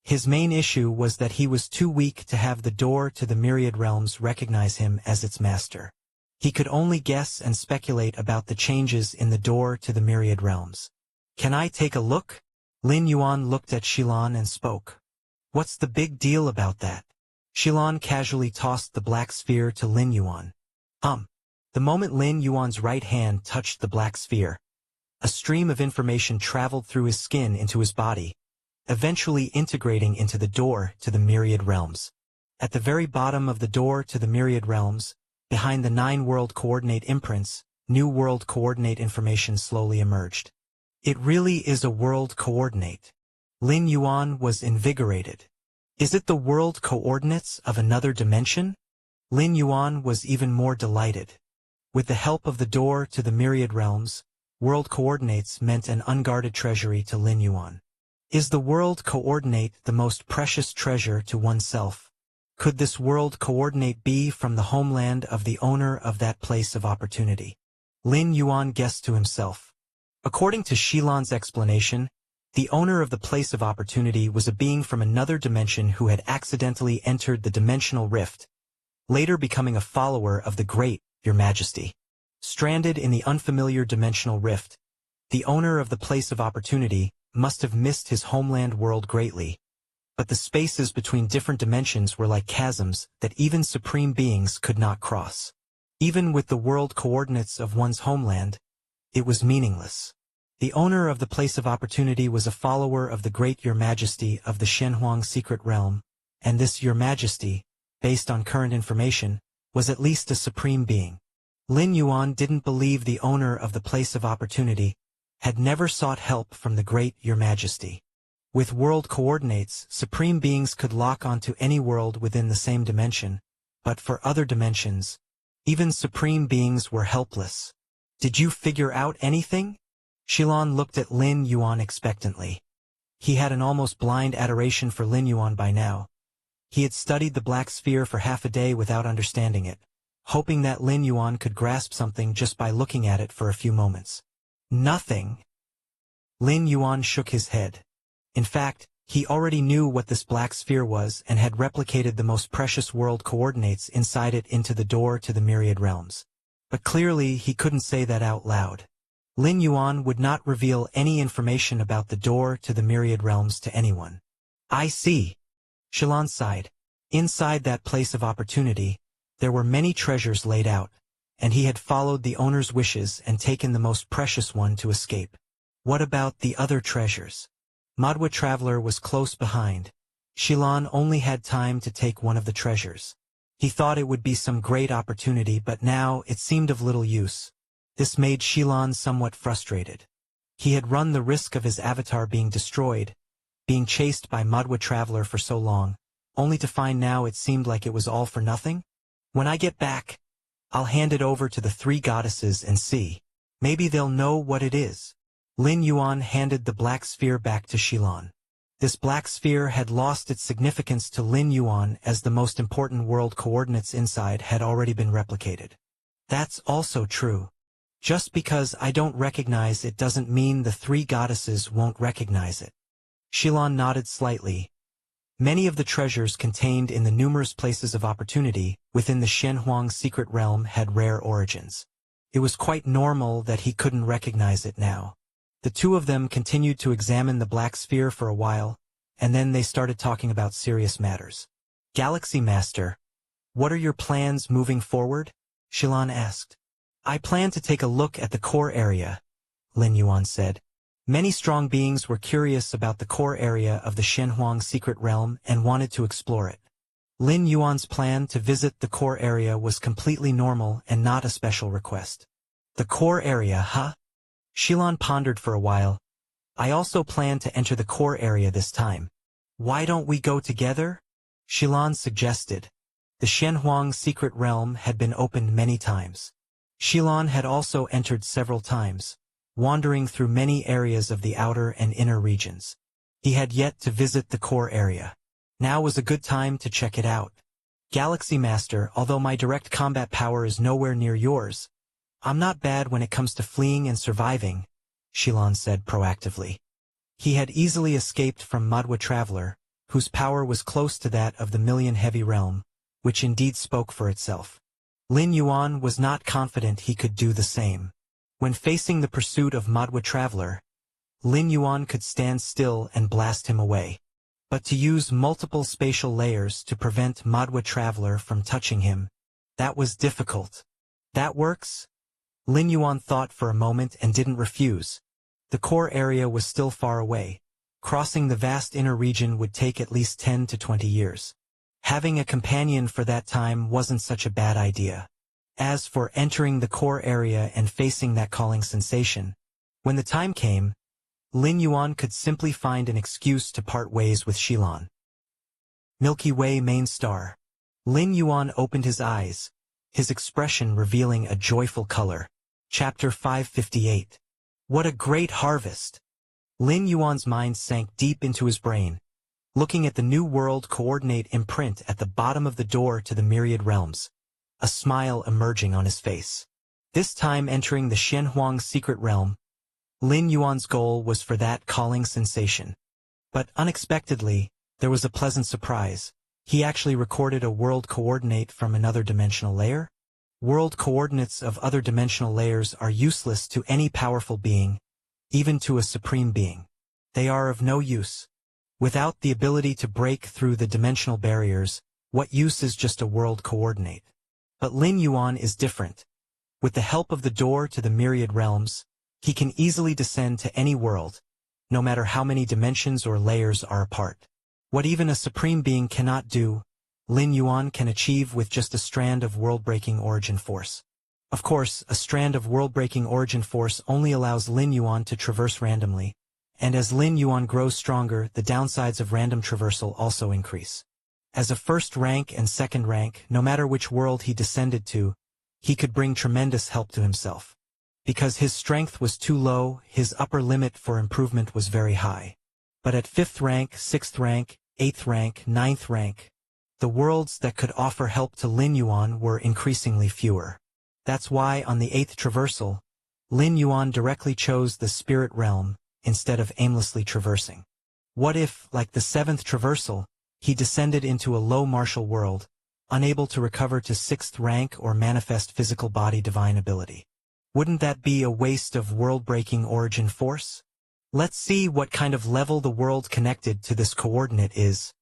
His main issue was that he was too weak to have the door to the myriad realms recognize him as its master. He could only guess and speculate about the changes in the door to the myriad realms. "Can I take a look?" Lin Yuan looked at Shilon and spoke. "What's the big deal about that?" Shilon casually tossed the black sphere to Lin Yuan. The moment Lin Yuan's right hand touched the black sphere, a stream of information traveled through his skin into his body, eventually integrating into the door to the myriad realms. At the very bottom of the door to the myriad realms, behind the 9 world coordinate imprints, new world coordinate information slowly emerged. It really is a world coordinate. Lin Yuan was invigorated. Is it the world coordinates of another dimension? Lin Yuan was even more delighted. With the help of the door to the myriad realms, world coordinates meant an unguarded treasury to Lin Yuan. Is the world coordinate the most precious treasure to oneself? Could this world coordinate be from the homeland of the owner of that place of opportunity? Lin Yuan guessed to himself. According to Shilon's explanation, the owner of the place of opportunity was a being from another dimension who had accidentally entered the dimensional rift, later becoming a follower of the Great, Your Majesty. Stranded in the unfamiliar dimensional rift, the owner of the place of opportunity must have missed his homeland world greatly, but the spaces between different dimensions were like chasms that even supreme beings could not cross. Even with the world coordinates of one's homeland, it was meaningless. The owner of the place of opportunity was a follower of the Great Your Majesty of the Shenhuang secret realm, and this Your Majesty, based on current information, was at least a supreme being. Lin Yuan didn't believe the owner of the place of opportunity had never sought help from the Great Your Majesty. With world coordinates, supreme beings could lock onto any world within the same dimension, but for other dimensions, even supreme beings were helpless. "Did you figure out anything?" Shilon looked at Lin Yuan expectantly. He had an almost blind adoration for Lin Yuan by now. He had studied the black sphere for half a day without understanding it, hoping that Lin Yuan could grasp something just by looking at it for a few moments. "Nothing." Lin Yuan shook his head. In fact, he already knew what this black sphere was and had replicated the most precious world coordinates inside it into the door to the myriad realms. But clearly he couldn't say that out loud. Lin Yuan would not reveal any information about the door to the myriad realms to anyone. "I see." Shilon sighed. Inside that place of opportunity, there were many treasures laid out, and he had followed the owner's wishes and taken the most precious one to escape. What about the other treasures? Madhwa Traveler was close behind. Shilon only had time to take one of the treasures. He thought it would be some great opportunity, but now it seemed of little use. This made Shilon somewhat frustrated. He had run the risk of his avatar being destroyed, being chased by Madwa Traveler for so long, only to find now it seemed like it was all for nothing? When I get back, I'll hand it over to the three goddesses and see. Maybe they'll know what it is. Lin Yuan handed the black sphere back to Shilan. This black sphere had lost its significance to Lin Yuan as the most important world coordinates inside had already been replicated. That's also true. Just because I don't recognize it doesn't mean the three goddesses won't recognize it. Shilan nodded slightly. Many of the treasures contained in the numerous places of opportunity within the Shenhuang secret realm had rare origins. It was quite normal that he couldn't recognize it now. The two of them continued to examine the black sphere for a while, and then they started talking about serious matters. Galaxy Master, what are your plans moving forward? Shilan asked. I plan to take a look at the core area, Lin Yuan said. Many strong beings were curious about the core area of the Shenhuang secret realm and wanted to explore it. Lin Yuan's plan to visit the core area was completely normal and not a special request. The core area, huh? Shilan pondered for a while. I also plan to enter the core area this time. Why don't we go together? Shilan suggested. The Shenhuang secret realm had been opened many times. Shilan had also entered several times, wandering through many areas of the outer and inner regions. He had yet to visit the core area. Now was a good time to check it out. Galaxy Master, although my direct combat power is nowhere near yours, I'm not bad when it comes to fleeing and surviving, Shilan said proactively. He had easily escaped from Madwa Traveler, whose power was close to that of the Million Heavy Realm, which indeed spoke for itself. Lin Yuan was not confident he could do the same. When facing the pursuit of Madwa Traveler, Lin Yuan could stand still and blast him away. But to use multiple spatial layers to prevent Madwa Traveler from touching him, that was difficult. That works? Lin Yuan thought for a moment and didn't refuse. The core area was still far away. Crossing the vast inner region would take at least 10 to 20 years. Having a companion for that time wasn't such a bad idea. As for entering the core area and facing that calling sensation, when the time came, Lin Yuan could simply find an excuse to part ways with Shilan. Milky Way main star. Lin Yuan opened his eyes, his expression revealing a joyful color. Chapter 558. What a great harvest! Lin Yuan's mind sank deep into his brain, looking at the new world coordinate imprint at the bottom of the door to the myriad realms, a smile emerging on his face. This time entering the Shenhuang secret realm, Lin Yuan's goal was for that calling sensation. But unexpectedly, there was a pleasant surprise. He actually recorded a world coordinate from another dimensional layer. World coordinates of other dimensional layers are useless to any powerful being, even to a supreme being. They are of no use. Without the ability to break through the dimensional barriers, what use is just a world coordinate? But Lin Yuan is different. With the help of the door to the myriad realms, he can easily descend to any world, no matter how many dimensions or layers are apart. What even a supreme being cannot do, Lin Yuan can achieve with just a strand of world-breaking origin force. Of course, a strand of world-breaking origin force only allows Lin Yuan to traverse randomly, and as Lin Yuan grows stronger, the downsides of random traversal also increase. As a first rank and second rank, no matter which world he descended to, he could bring tremendous help to himself. Because his strength was too low, his upper limit for improvement was very high. But at 5th rank, 6th rank, 8th rank, 9th rank, the worlds that could offer help to Lin Yuan were increasingly fewer. That's why on the 8th traversal, Lin Yuan directly chose the spirit realm, instead of aimlessly traversing. What if, like the 7th traversal, he descended into a low martial world, unable to recover to 6th rank or manifest physical body divine ability? Wouldn't that be a waste of world-breaking origin force? Let's see what kind of level the world connected to this coordinate is.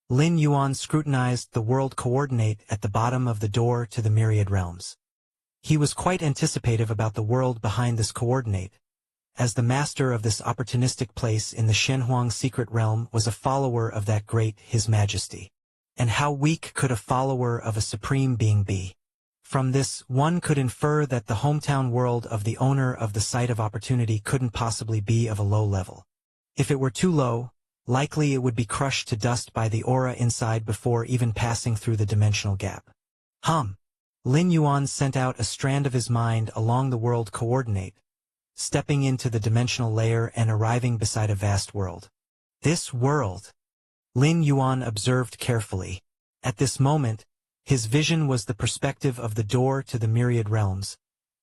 Lin Yuan scrutinized the world coordinate at the bottom of the door to the myriad realms. He was quite anticipative about the world behind this coordinate, as the master of this opportunistic place in the Shenhuang secret realm was a follower of that great His Majesty. And how weak could a follower of a supreme being be? From this, one could infer that the hometown world of the owner of the site of opportunity couldn't possibly be of a low level. If it were too low, likely it would be crushed to dust by the aura inside before even passing through the dimensional gap. Lin Yuan sent out a strand of his mind along the world coordinate, stepping into the dimensional layer and arriving beside a vast world. This world, Lin Yuan observed carefully. At this moment, his vision was the perspective of the door to the myriad realms,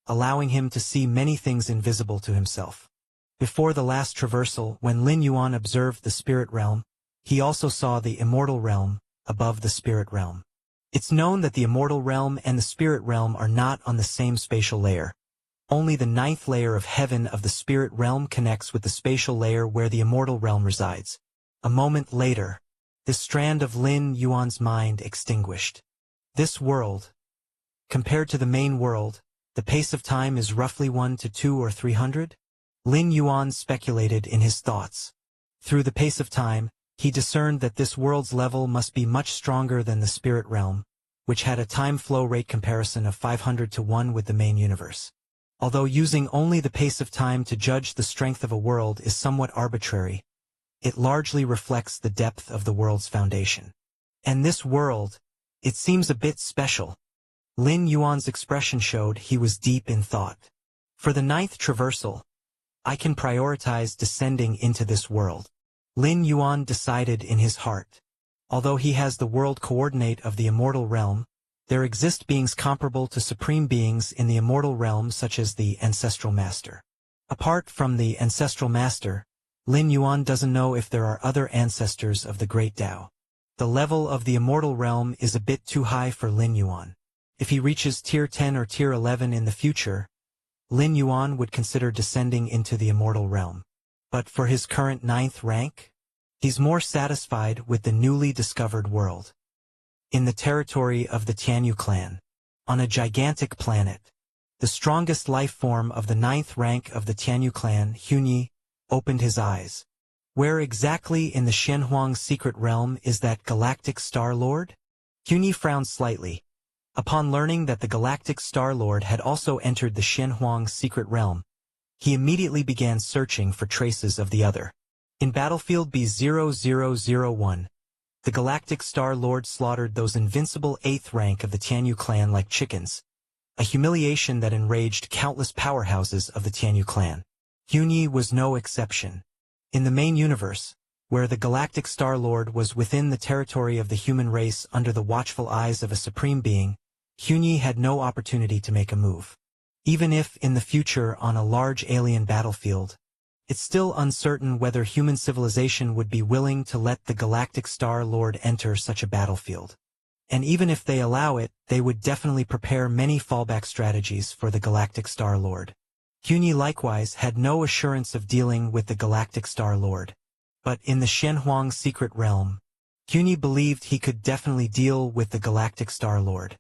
allowing him to see many things invisible to himself. Before the last traversal, when Lin Yuan observed the spirit realm, he also saw the immortal realm, above the spirit realm. It's known that the immortal realm and the spirit realm are not on the same spatial layer. Only the 9th layer of heaven of the spirit realm connects with the spatial layer where the immortal realm resides. A moment later, this strand of Lin Yuan's mind extinguished. This world, compared to the main world, the pace of time is roughly 1 to 2 or 300? Lin Yuan speculated in his thoughts. Through the pace of time, he discerned that this world's level must be much stronger than the spirit realm, which had a time flow rate comparison of 500 to 1 with the main universe. Although using only the pace of time to judge the strength of a world is somewhat arbitrary, it largely reflects the depth of the world's foundation. And this world, it seems a bit special. Lin Yuan's expression showed he was deep in thought. For the 9th traversal, I can prioritize descending into this world. Lin Yuan decided in his heart. Although he has the world coordinate of the immortal realm, there exist beings comparable to supreme beings in the immortal realm such as the Ancestral Master. Apart from the Ancestral Master, Lin Yuan doesn't know if there are other ancestors of the Great Tao. The level of the immortal realm is a bit too high for Lin Yuan. If he reaches Tier 10 or Tier 11 in the future, Lin Yuan would consider descending into the immortal realm. But for his current 9th rank, he's more satisfied with the newly discovered world. In the territory of the Tianyu clan, on a gigantic planet, the strongest life form of the 9th rank of the Tianyu clan, Hunyi, opened his eyes. Where exactly in the Shenhuang secret realm is that galactic Star Lord? Hunyi frowned slightly. Upon learning that the galactic Star Lord had also entered the Shenhuang secret realm, he immediately began searching for traces of the other. In Battlefield B0001, the Galactic Star Lord slaughtered those invincible 8th rank of the Tianyu clan like chickens, a humiliation that enraged countless powerhouses of the Tianyu clan. Hunyi was no exception. In the main universe, where the Galactic Star Lord was within the territory of the human race under the watchful eyes of a supreme being, Hunyi had no opportunity to make a move. Even if, in the future, on a large alien battlefield, it's still uncertain whether human civilization would be willing to let the Galactic Star Lord enter such a battlefield. And even if they allow it, they would definitely prepare many fallback strategies for the Galactic Star Lord. Hunyi likewise had no assurance of dealing with the Galactic Star Lord. But in the Shenhuang secret realm, Hunyi believed he could definitely deal with the Galactic Star Lord.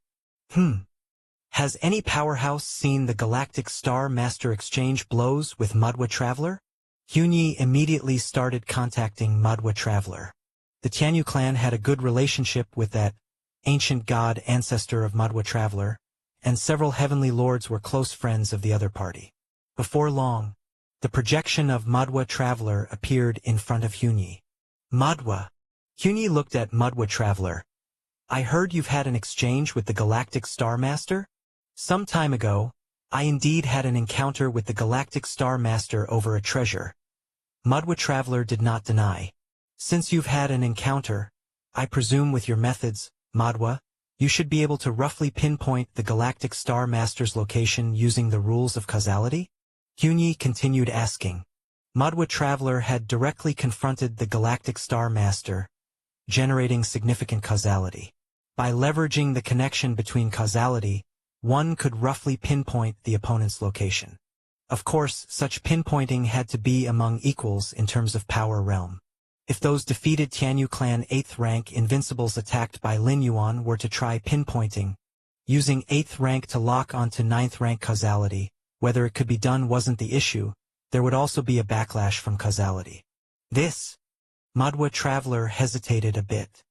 Has any powerhouse seen the Galactic Star Master exchange blows with Madwa Traveler? Hunyi immediately started contacting Madwa Traveler. The Tianyu clan had a good relationship with that ancient god ancestor of Madwa Traveler, and several heavenly lords were close friends of the other party. Before long, the projection of Madwa Traveler appeared in front of Hunyi. Madwa. Hunyi looked at Madwa Traveler. I heard you've had an exchange with the Galactic Star Master? Some time ago, I indeed had an encounter with the Galactic Star Master over a treasure. Madwa Traveler did not deny. Since you've had an encounter, I presume with your methods, Madwa, you should be able to roughly pinpoint the Galactic Star Master's location using the rules of causality? Hunyi continued asking. Madwa Traveler had directly confronted the Galactic Star Master, generating significant causality. By leveraging the connection between causality, one could roughly pinpoint the opponent's location. Of course, such pinpointing had to be among equals in terms of power realm. If those defeated Tianyu clan 8th rank invincibles attacked by Lin Yuan were to try pinpointing, using 8th rank to lock onto 9th rank causality, whether it could be done wasn't the issue, there would also be a backlash from causality. Madwa Traveler hesitated a bit.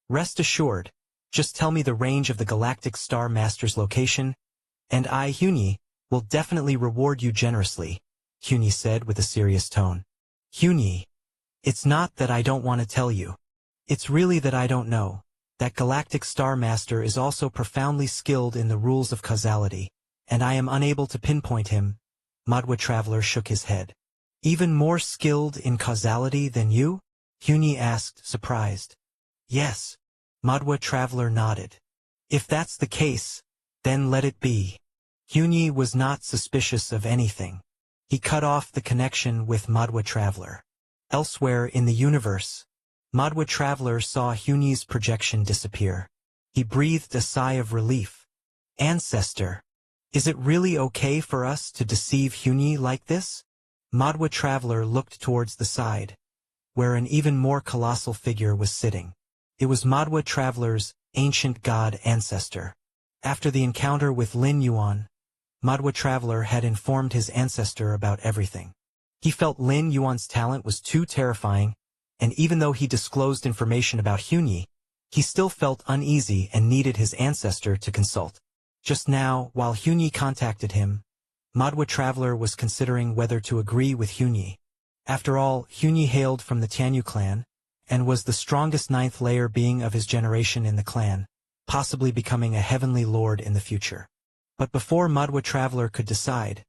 Rest assured, Just tell me the range of the Galactic Star Master's location, and I, Huni, will definitely reward you generously, Huni said with a serious tone. Huni, it's not that I don't want to tell you. It's really that I don't know. That Galactic Star Master is also profoundly skilled in the rules of causality, and I am unable to pinpoint him. Madwa Traveler shook his head. Even more skilled in causality than you? Huni asked, surprised. Yes. Madwa Traveler nodded. If that's the case, then let it be. Huni was not suspicious of anything. He cut off the connection with Madwa Traveler. Elsewhere in the universe, Madwa Traveler saw Huni's projection disappear. He breathed a sigh of relief. Ancestor, is it really okay for us to deceive Huni like this? Madwa Traveler looked towards the side, where an even more colossal figure was sitting. It was Madwa Traveler's ancient god ancestor. After the encounter with Lin Yuan, Madwa Traveler had informed his ancestor about everything. He felt Lin Yuan's talent was too terrifying, and even though he disclosed information about Huni, he still felt uneasy and needed his ancestor to consult. Just now, while Huni contacted him, Madwa Traveler was considering whether to agree with Huni. After all, Huni hailed from the Tianyu clan, and was the strongest ninth layer being of his generation in the clan, possibly becoming a heavenly lord in the future. But before Madwa Traveler could decide,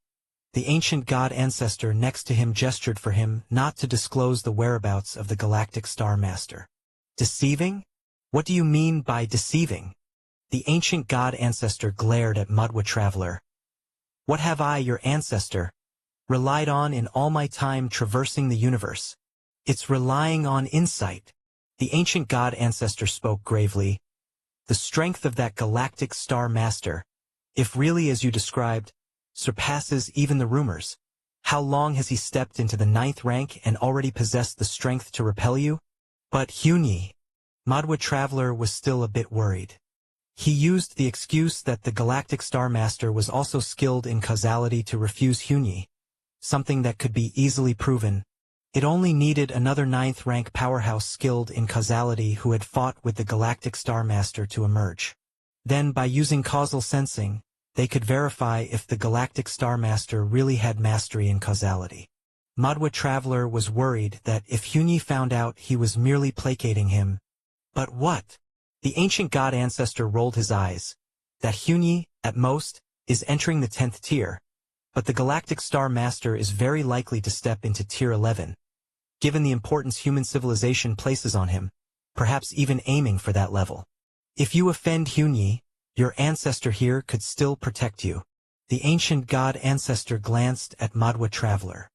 the ancient god ancestor next to him gestured for him not to disclose the whereabouts of the Galactic Star Master. Deceiving? What do you mean by deceiving? The ancient god ancestor glared at Madwa Traveler. What have I, your ancestor, relied on in all my time traversing the universe? It's relying on insight. The ancient god ancestor spoke gravely. The strength of that Galactic Star Master, if really as you described, surpasses even the rumors. How long has he stepped into the 9th rank and already possessed the strength to repel you? But Huni, Madwa Traveler was still a bit worried. He used the excuse that the Galactic Star Master was also skilled in causality to refuse Huni, something that could be easily proven. It only needed another 9th rank powerhouse skilled in causality who had fought with the Galactic Star Master to emerge. Then, by using causal sensing, they could verify if the Galactic Star Master really had mastery in causality. Madwa Traveler was worried that if Huni found out he was merely placating him. But what? The ancient god ancestor rolled his eyes. That Huni, at most, is entering the 10th tier, but the Galactic Star Master is very likely to step into tier 11. Given the importance human civilization places on him, perhaps even aiming for that level. If you offend Huni, your ancestor here could still protect you. The ancient god ancestor glanced at Madwa Traveler.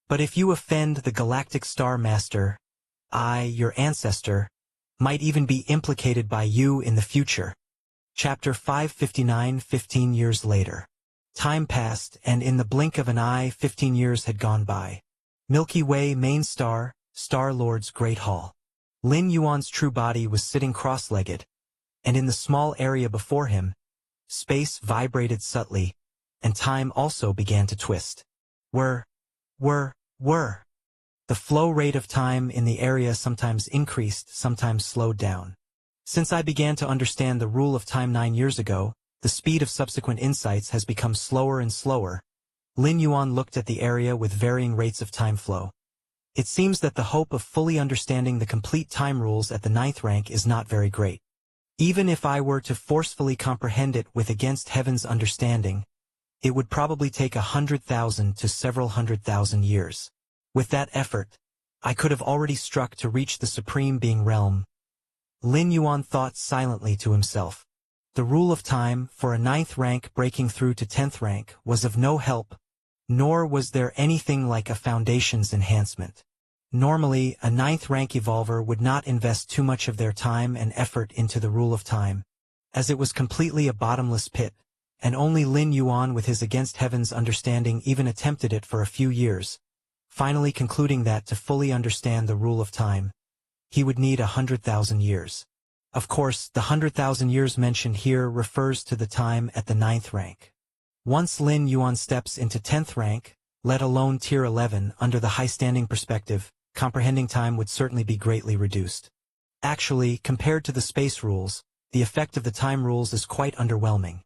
But if you offend the Galactic Star Master, I, your ancestor, might even be implicated by you in the future. Chapter 559. 15 years later. Time passed, and in the blink of an eye 15 years had gone by. Milky Way main star, Star-Lord's Great Hall. Lin Yuan's true body was sitting cross-legged, and in the small area before him, space vibrated subtly, and time also began to twist. Were. The flow rate of time in the area sometimes increased, sometimes slowed down. Since I began to understand the rule of time 9 years ago, the speed of subsequent insights has become slower and slower. Lin Yuan looked at the area with varying rates of time flow. It seems that the hope of fully understanding the complete time rules at the 9th rank is not very great. Even if I were to forcefully comprehend it with against heaven's understanding, it would probably take 100,000 to several 100,000 years. With that effort, I could have already struck to reach the Supreme Being realm. Lin Yuan thought silently to himself. The rule of time, for a 9th rank breaking through to 10th rank, was of no help, nor was there anything like a foundation's enhancement. Normally, a 9th rank evolver would not invest too much of their time and effort into the rule of time, as it was completely a bottomless pit, and only Lin Yuan with his against heaven's understanding even attempted it for a few years, finally concluding that to fully understand the rule of time, he would need 100,000 years. Of course, the 100,000 years mentioned here refers to the time at the 9th rank. Once Lin Yuan steps into 10th rank, let alone tier 11, under the high-standing perspective, comprehending time would certainly be greatly reduced. Actually, compared to the space rules, the effect of the time rules is quite underwhelming.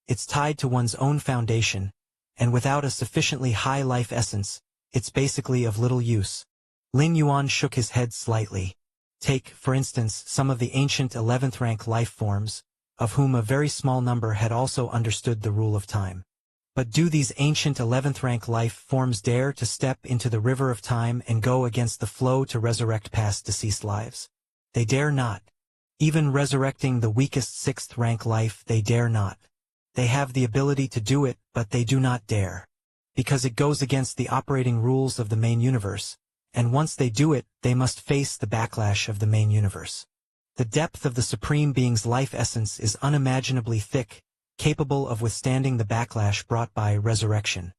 It's tied to one's own foundation, and without a sufficiently high life essence, it's basically of little use. Lin Yuan shook his head slightly. Take, for instance, some of the ancient 11th rank life forms, of whom a very small number had also understood the rule of time. But do these ancient 11th rank life forms dare to step into the river of time and go against the flow to resurrect past deceased lives? They dare not. Even resurrecting the weakest 6th rank life, they dare not. They have the ability to do it, but they do not dare. Because it goes against the operating rules of the main universe, and once they do it, they must face the backlash of the main universe. The depth of the Supreme Being's life essence is unimaginably thick, capable of withstanding the backlash brought by resurrection.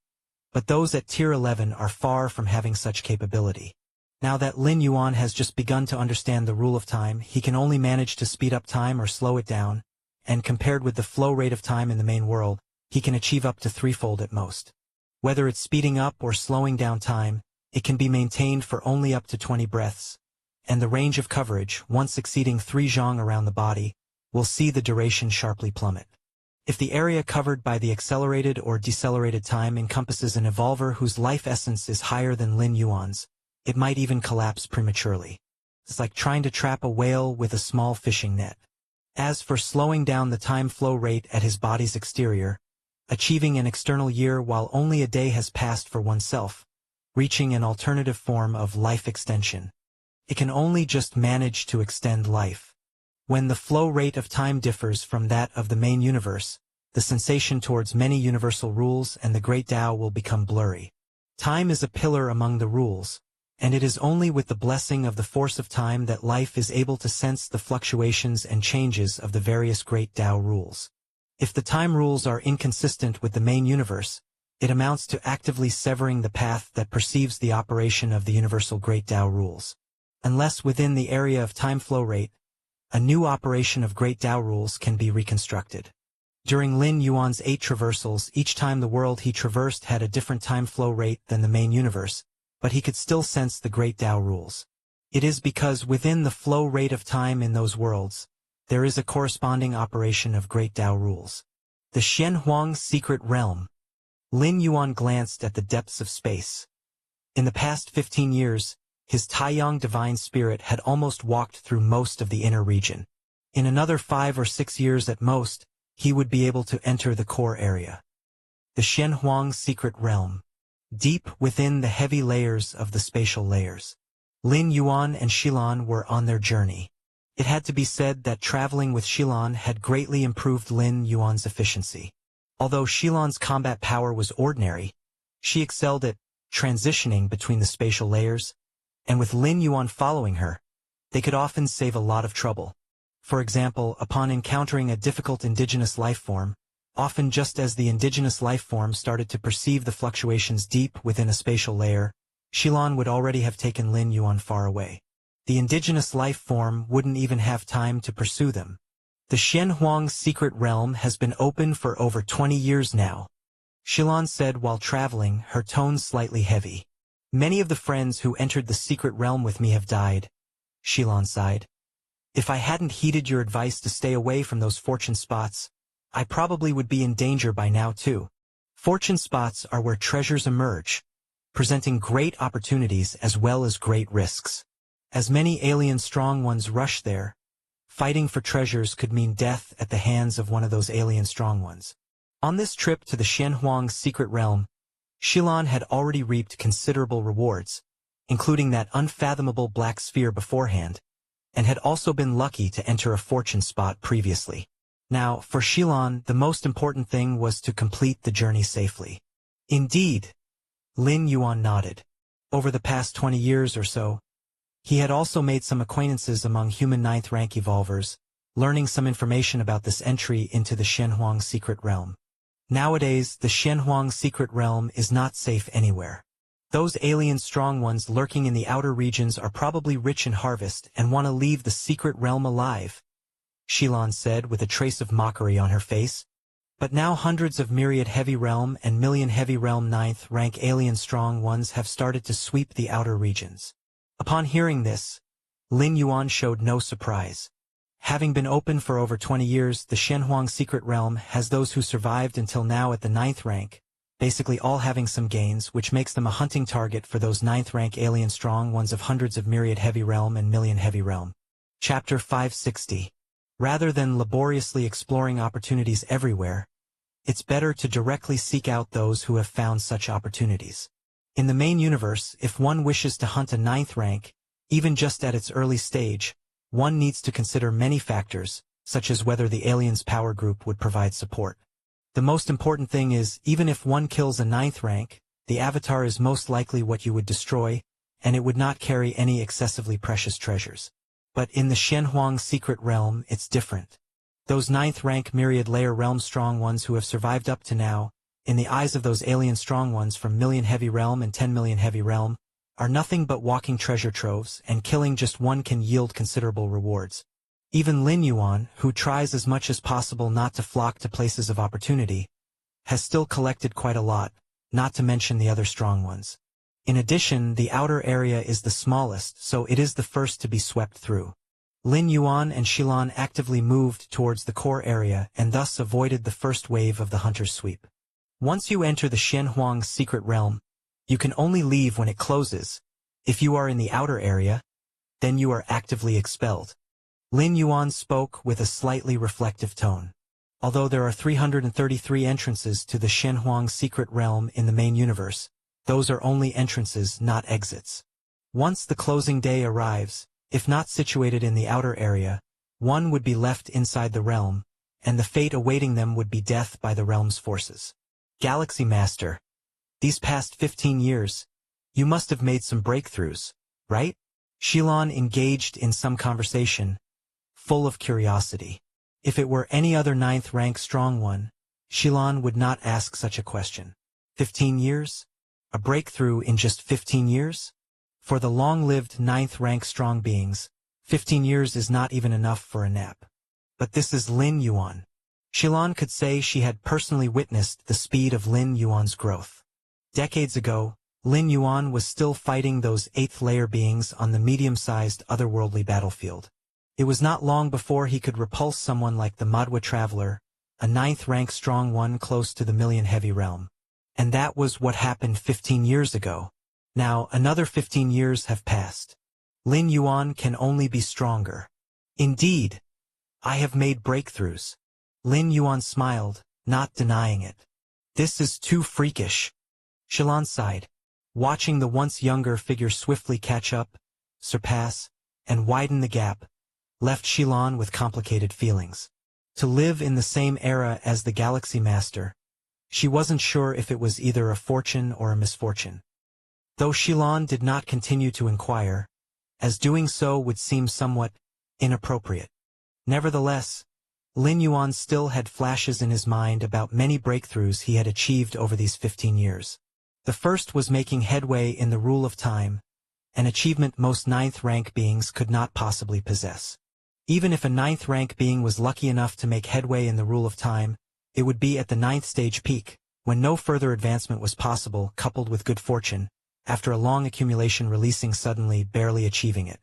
But those at Tier 11 are far from having such capability. Now that Lin Yuan has just begun to understand the rule of time, he can only manage to speed up time or slow it down, and compared with the flow rate of time in the main world, he can achieve up to threefold at most. Whether it's speeding up or slowing down time, it can be maintained for only up to 20 breaths, and the range of coverage, once exceeding 3 zhang around the body, will see the duration sharply plummet. If the area covered by the accelerated or decelerated time encompasses an evolver whose life essence is higher than Lin Yuan's, it might even collapse prematurely. It's like trying to trap a whale with a small fishing net. As for slowing down the time flow rate at his body's exterior, achieving an external year while only a day has passed for oneself, reaching an alternative form of life extension. It can only just manage to extend life. When the flow rate of time differs from that of the main universe, the sensation towards many universal rules and the great Tao will become blurry. Time is a pillar among the rules, and it is only with the blessing of the force of time that life is able to sense the fluctuations and changes of the various great Tao rules. If the time rules are inconsistent with the main universe, it amounts to actively severing the path that perceives the operation of the universal great Tao rules. Unless within the area of time flow rate, a new operation of great Tao rules can be reconstructed. During Lin Yuan's 8 traversals, each time the world he traversed had a different time flow rate than the main universe, but he could still sense the great Tao rules. It is because within the flow rate of time in those worlds, there is a corresponding operation of great Tao rules. The Xianhuang Secret Realm. Lin Yuan glanced at the depths of space. In the past 15 years, his Taiyang divine spirit had almost walked through most of the inner region. In another 5 or 6 years at most, he would be able to enter the core area. The Xianhuang Secret Realm. Deep within the heavy layers of the spatial layers. Lin Yuan and Shilan were on their journey. It had to be said that traveling with Shilan had greatly improved Lin Yuan's efficiency. Although Shilan's combat power was ordinary, she excelled at transitioning between the spatial layers, and with Lin Yuan following her, they could often save a lot of trouble. For example, upon encountering a difficult indigenous life form, often just as the indigenous life form started to perceive the fluctuations deep within a spatial layer, Shilan would already have taken Lin Yuan far away. The indigenous life form wouldn't even have time to pursue them. The Xianhuang Secret Realm has been open for over 20 years now, Shilan said while traveling, her tone slightly heavy. Many of the friends who entered the secret realm with me have died, Shilan sighed. If I hadn't heeded your advice to stay away from those fortune spots, I probably would be in danger by now too. Fortune spots are where treasures emerge, presenting great opportunities as well as great risks. As many alien strong ones rush there, fighting for treasures could mean death at the hands of one of those alien strong ones. On this trip to the Xianhuang Secret Realm, Shilan had already reaped considerable rewards, including that unfathomable black sphere beforehand, and had also been lucky to enter a fortune spot previously. Now, for Shilan, the most important thing was to complete the journey safely. Indeed, Lin Yuan nodded. Over the past 20 years or so, he had also made some acquaintances among human 9th rank evolvers, learning some information about this entry into the Xianhuang Secret Realm. Nowadays, the Xianhuang Secret Realm is not safe anywhere. Those alien strong ones lurking in the outer regions are probably rich in harvest and want to leave the secret realm alive, Shilan said with a trace of mockery on her face. But now hundreds of myriad heavy realm and million heavy realm 9th rank alien strong ones have started to sweep the outer regions. Upon hearing this, Lin Yuan showed no surprise. Having been open for over 20 years, the Shenhuang Secret Realm has those who survived until now at the 9th rank, basically all having some gains, which makes them a hunting target for those 9th rank alien strong ones of hundreds of myriad heavy realm and million heavy realm. Chapter 560. Rather than laboriously exploring opportunities everywhere, it's better to directly seek out those who have found such opportunities. In the main universe, if one wishes to hunt a 9th rank, even just at its early stage, one needs to consider many factors, such as whether the alien's power group would provide support. The most important thing is, even if one kills a 9th rank, the avatar is most likely what you would destroy, and it would not carry any excessively precious treasures. But in the Shenhuang Secret Realm, it's different. Those 9th rank myriad layer realm strong ones who have survived up to now, in the eyes of those alien strong ones from million heavy realm and 10 million heavy realm, are nothing but walking treasure troves, and killing just one can yield considerable rewards. Even Lin Yuan, who tries as much as possible not to flock to places of opportunity, has still collected quite a lot, not to mention the other strong ones. In addition, the outer area is the smallest, so it is the first to be swept through. Lin Yuan and Shilan actively moved towards the core area and thus avoided the first wave of the hunter's sweep. Once you enter the Shenhuang Secret Realm, you can only leave when it closes. If you are in the outer area, then you are actively expelled. Lin Yuan spoke with a slightly reflective tone. Although there are 333 entrances to the Shenhuang Secret Realm in the main universe, those are only entrances, not exits. Once the closing day arrives, if not situated in the outer area, one would be left inside the realm, and the fate awaiting them would be death by the realm's forces. Galaxy Master, these past 15 years, you must have made some breakthroughs, right? Shilan engaged in some conversation, full of curiosity. If it were any other 9th rank strong one, Shilan would not ask such a question. 15 years? A breakthrough in just 15 years? For the long-lived 9th rank strong beings, 15 years is not even enough for a nap. But this is Lin Yuan. Shilan could say she had personally witnessed the speed of Lin Yuan's growth. Decades ago, Lin Yuan was still fighting those 8th layer beings on the medium-sized otherworldly battlefield. It was not long before he could repulse someone like the Madhwa Traveler, a 9th rank strong one close to the million heavy realm. And that was what happened 15 years ago. Now, another 15 years have passed. Lin Yuan can only be stronger. Indeed, I have made breakthroughs. Lin Yuan smiled, not denying it. This is too freakish. Shilan sighed, watching the once younger figure swiftly catch up, surpass, and widen the gap, left Shilan with complicated feelings. To live in the same era as the Galaxy Master, she wasn't sure if it was either a fortune or a misfortune. Though Shilan did not continue to inquire, as doing so would seem somewhat inappropriate. Nevertheless, Lin Yuan still had flashes in his mind about many breakthroughs he had achieved over these 15 years. The first was making headway in the rule of time, an achievement most 9th rank beings could not possibly possess. Even if a 9th rank being was lucky enough to make headway in the rule of time, it would be at the 9th stage peak, when no further advancement was possible, coupled with good fortune, after a long accumulation releasing suddenly, barely achieving it.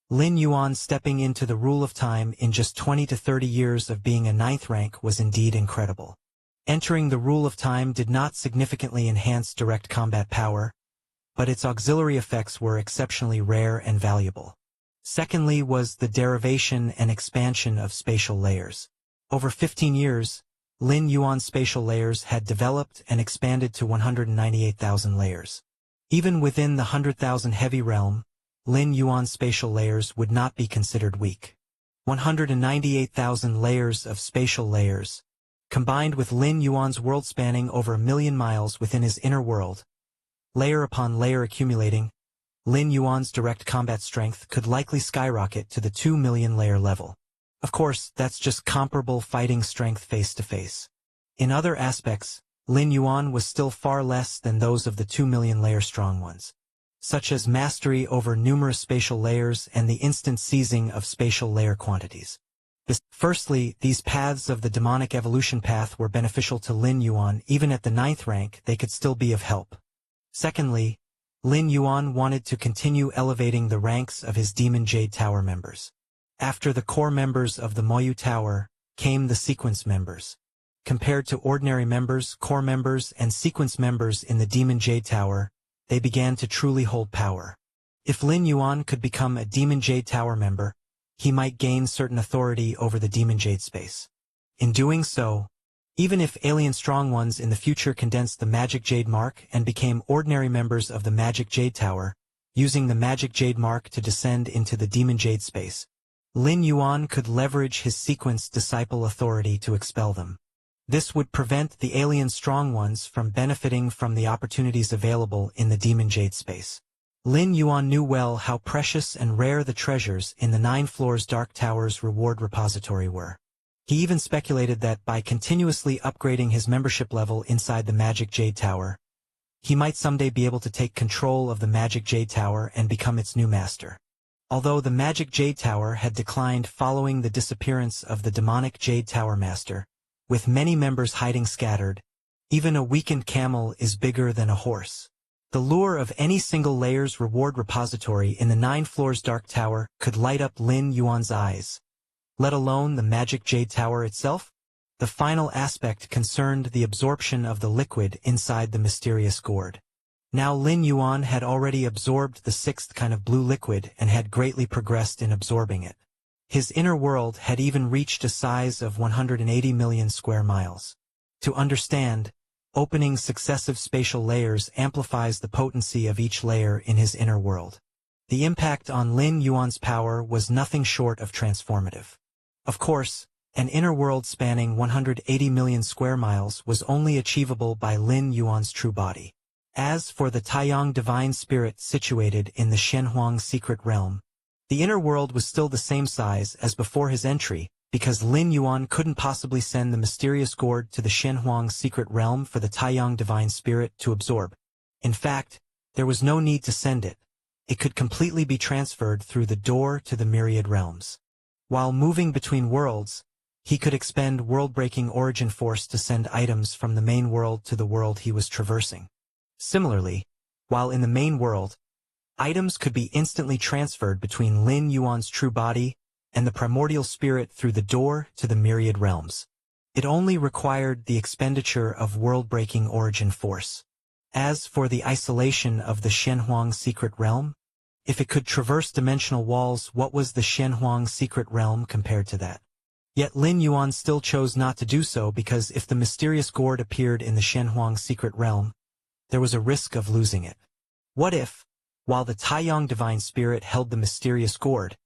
Lin Yuan stepping into the rule of time in just 20 to 30 years of being a 9th rank was indeed incredible. Entering the rule of time did not significantly enhance direct combat power, but its auxiliary effects were exceptionally rare and valuable. Secondly was the derivation and expansion of spatial layers. Over 15 years, Lin Yuan's spatial layers had developed and expanded to 198,000 layers. Even within the 100,000 heavy realm, Lin Yuan's spatial layers would not be considered weak. 198,000 layers of spatial layers, combined with Lin Yuan's world spanning over 1 million miles within his inner world, layer upon layer accumulating, Lin Yuan's direct combat strength could likely skyrocket to the 2 million layer level. Of course, that's just comparable fighting strength face to face. In other aspects, Lin Yuan was still far less than those of the 2 million layer strong ones, such as mastery over numerous spatial layers and the instant seizing of spatial layer quantities. Firstly, these paths of the demonic evolution path were beneficial to Lin Yuan. Even at the 9th rank, they could still be of help. Secondly, Lin Yuan wanted to continue elevating the ranks of his Demon Jade Tower members. After the core members of the Moyu Tower came the sequence members. Compared to ordinary members, core members, and sequence members in the Demon Jade Tower, they began to truly hold power. If Lin Yuan could become a Demon Jade Tower member, he might gain certain authority over the Demon Jade space. In doing so, even if alien strong ones in the future condensed the Magic Jade Mark and became ordinary members of the Magic Jade Tower, using the Magic Jade Mark to descend into the Demon Jade space, Lin Yuan could leverage his sequence disciple authority to expel them. This would prevent the alien strong ones from benefiting from the opportunities available in the Demon Jade space. Lin Yuan knew well how precious and rare the treasures in the 9 Floors Dark Tower's reward repository were. He even speculated that by continuously upgrading his membership level inside the Magic Jade Tower, he might someday be able to take control of the Magic Jade Tower and become its new master. Although the Magic Jade Tower had declined following the disappearance of the demonic Jade Tower Master, with many members hiding scattered, even a weakened camel is bigger than a horse. The lure of any single layer's reward repository in the 9 Floors Dark Tower could light up Lin Yuan's eyes, let alone the Magic Jade Tower itself. The final aspect concerned the absorption of the liquid inside the mysterious gourd. Now Lin Yuan had already absorbed the 6th kind of blue liquid and had greatly progressed in absorbing it. His inner world had even reached a size of 180 million square miles. To understand, opening successive spatial layers amplifies the potency of each layer in his inner world. The impact on Lin Yuan's power was nothing short of transformative. Of course, an inner world spanning 180 million square miles was only achievable by Lin Yuan's true body. As for the Taiyang divine spirit situated in the Shenhuang secret realm, the inner world was still the same size as before his entry, because Lin Yuan couldn't possibly send the mysterious gourd to the Shenhuang secret realm for the Taiyang divine spirit to absorb. In fact, there was no need to send it. It could completely be transferred through the door to the myriad realms. While moving between worlds, he could expend world-breaking origin force to send items from the main world to the world he was traversing. Similarly, while in the main world, items could be instantly transferred between Lin Yuan's true body and the primordial spirit through the door to the myriad realms. It only required the expenditure of world-breaking origin force. As for the isolation of the Shenhuang secret realm, if it could traverse dimensional walls, what was the Shenhuang secret realm compared to that? Yet Lin Yuan still chose not to do so because if the mysterious gourd appeared in the Shenhuang secret realm, there was a risk of losing it. What if, while the Taiyang divine spirit held the mysterious gourd,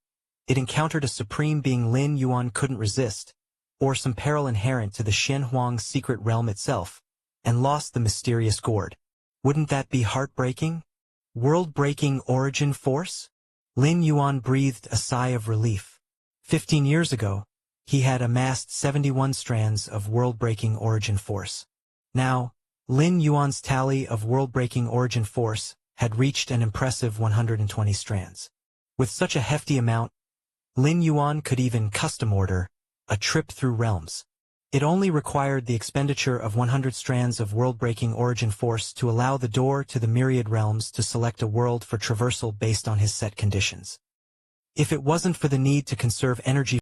it encountered a supreme being Lin Yuan couldn't resist, or some peril inherent to the Shenhuang secret realm itself, and lost the mysterious gourd? Wouldn't that be heartbreaking? World-breaking origin force? Lin Yuan breathed a sigh of relief. 15 years ago, he had amassed 71 strands of world-breaking origin force. Now, Lin Yuan's tally of world-breaking origin force had reached an impressive 120 strands. With such a hefty amount, Lin Yuan could even custom order a trip through realms. It only required the expenditure of 100 strands of world-breaking origin force to allow the door to the myriad realms to select a world for traversal based on his set conditions. If it wasn't for the need to conserve energy.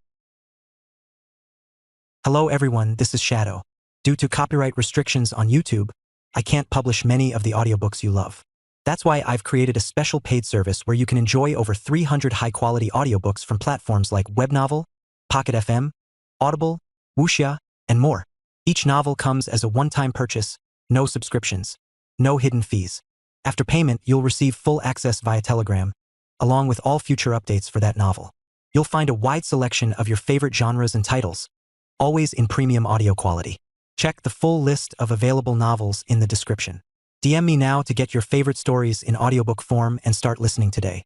Hello everyone, this is Shadow. Due to copyright restrictions on YouTube, I can't publish many of the audiobooks you love. That's why I've created a special paid service where you can enjoy over 300 high-quality audiobooks from platforms like Webnovel, Pocket FM, Audible, Wuxia, and more. Each novel comes as a one-time purchase, no subscriptions, no hidden fees. After payment, you'll receive full access via Telegram, along with all future updates for that novel. You'll find a wide selection of your favorite genres and titles, always in premium audio quality. Check the full list of available novels in the description. DM me now to get your favorite stories in audiobook form and start listening today.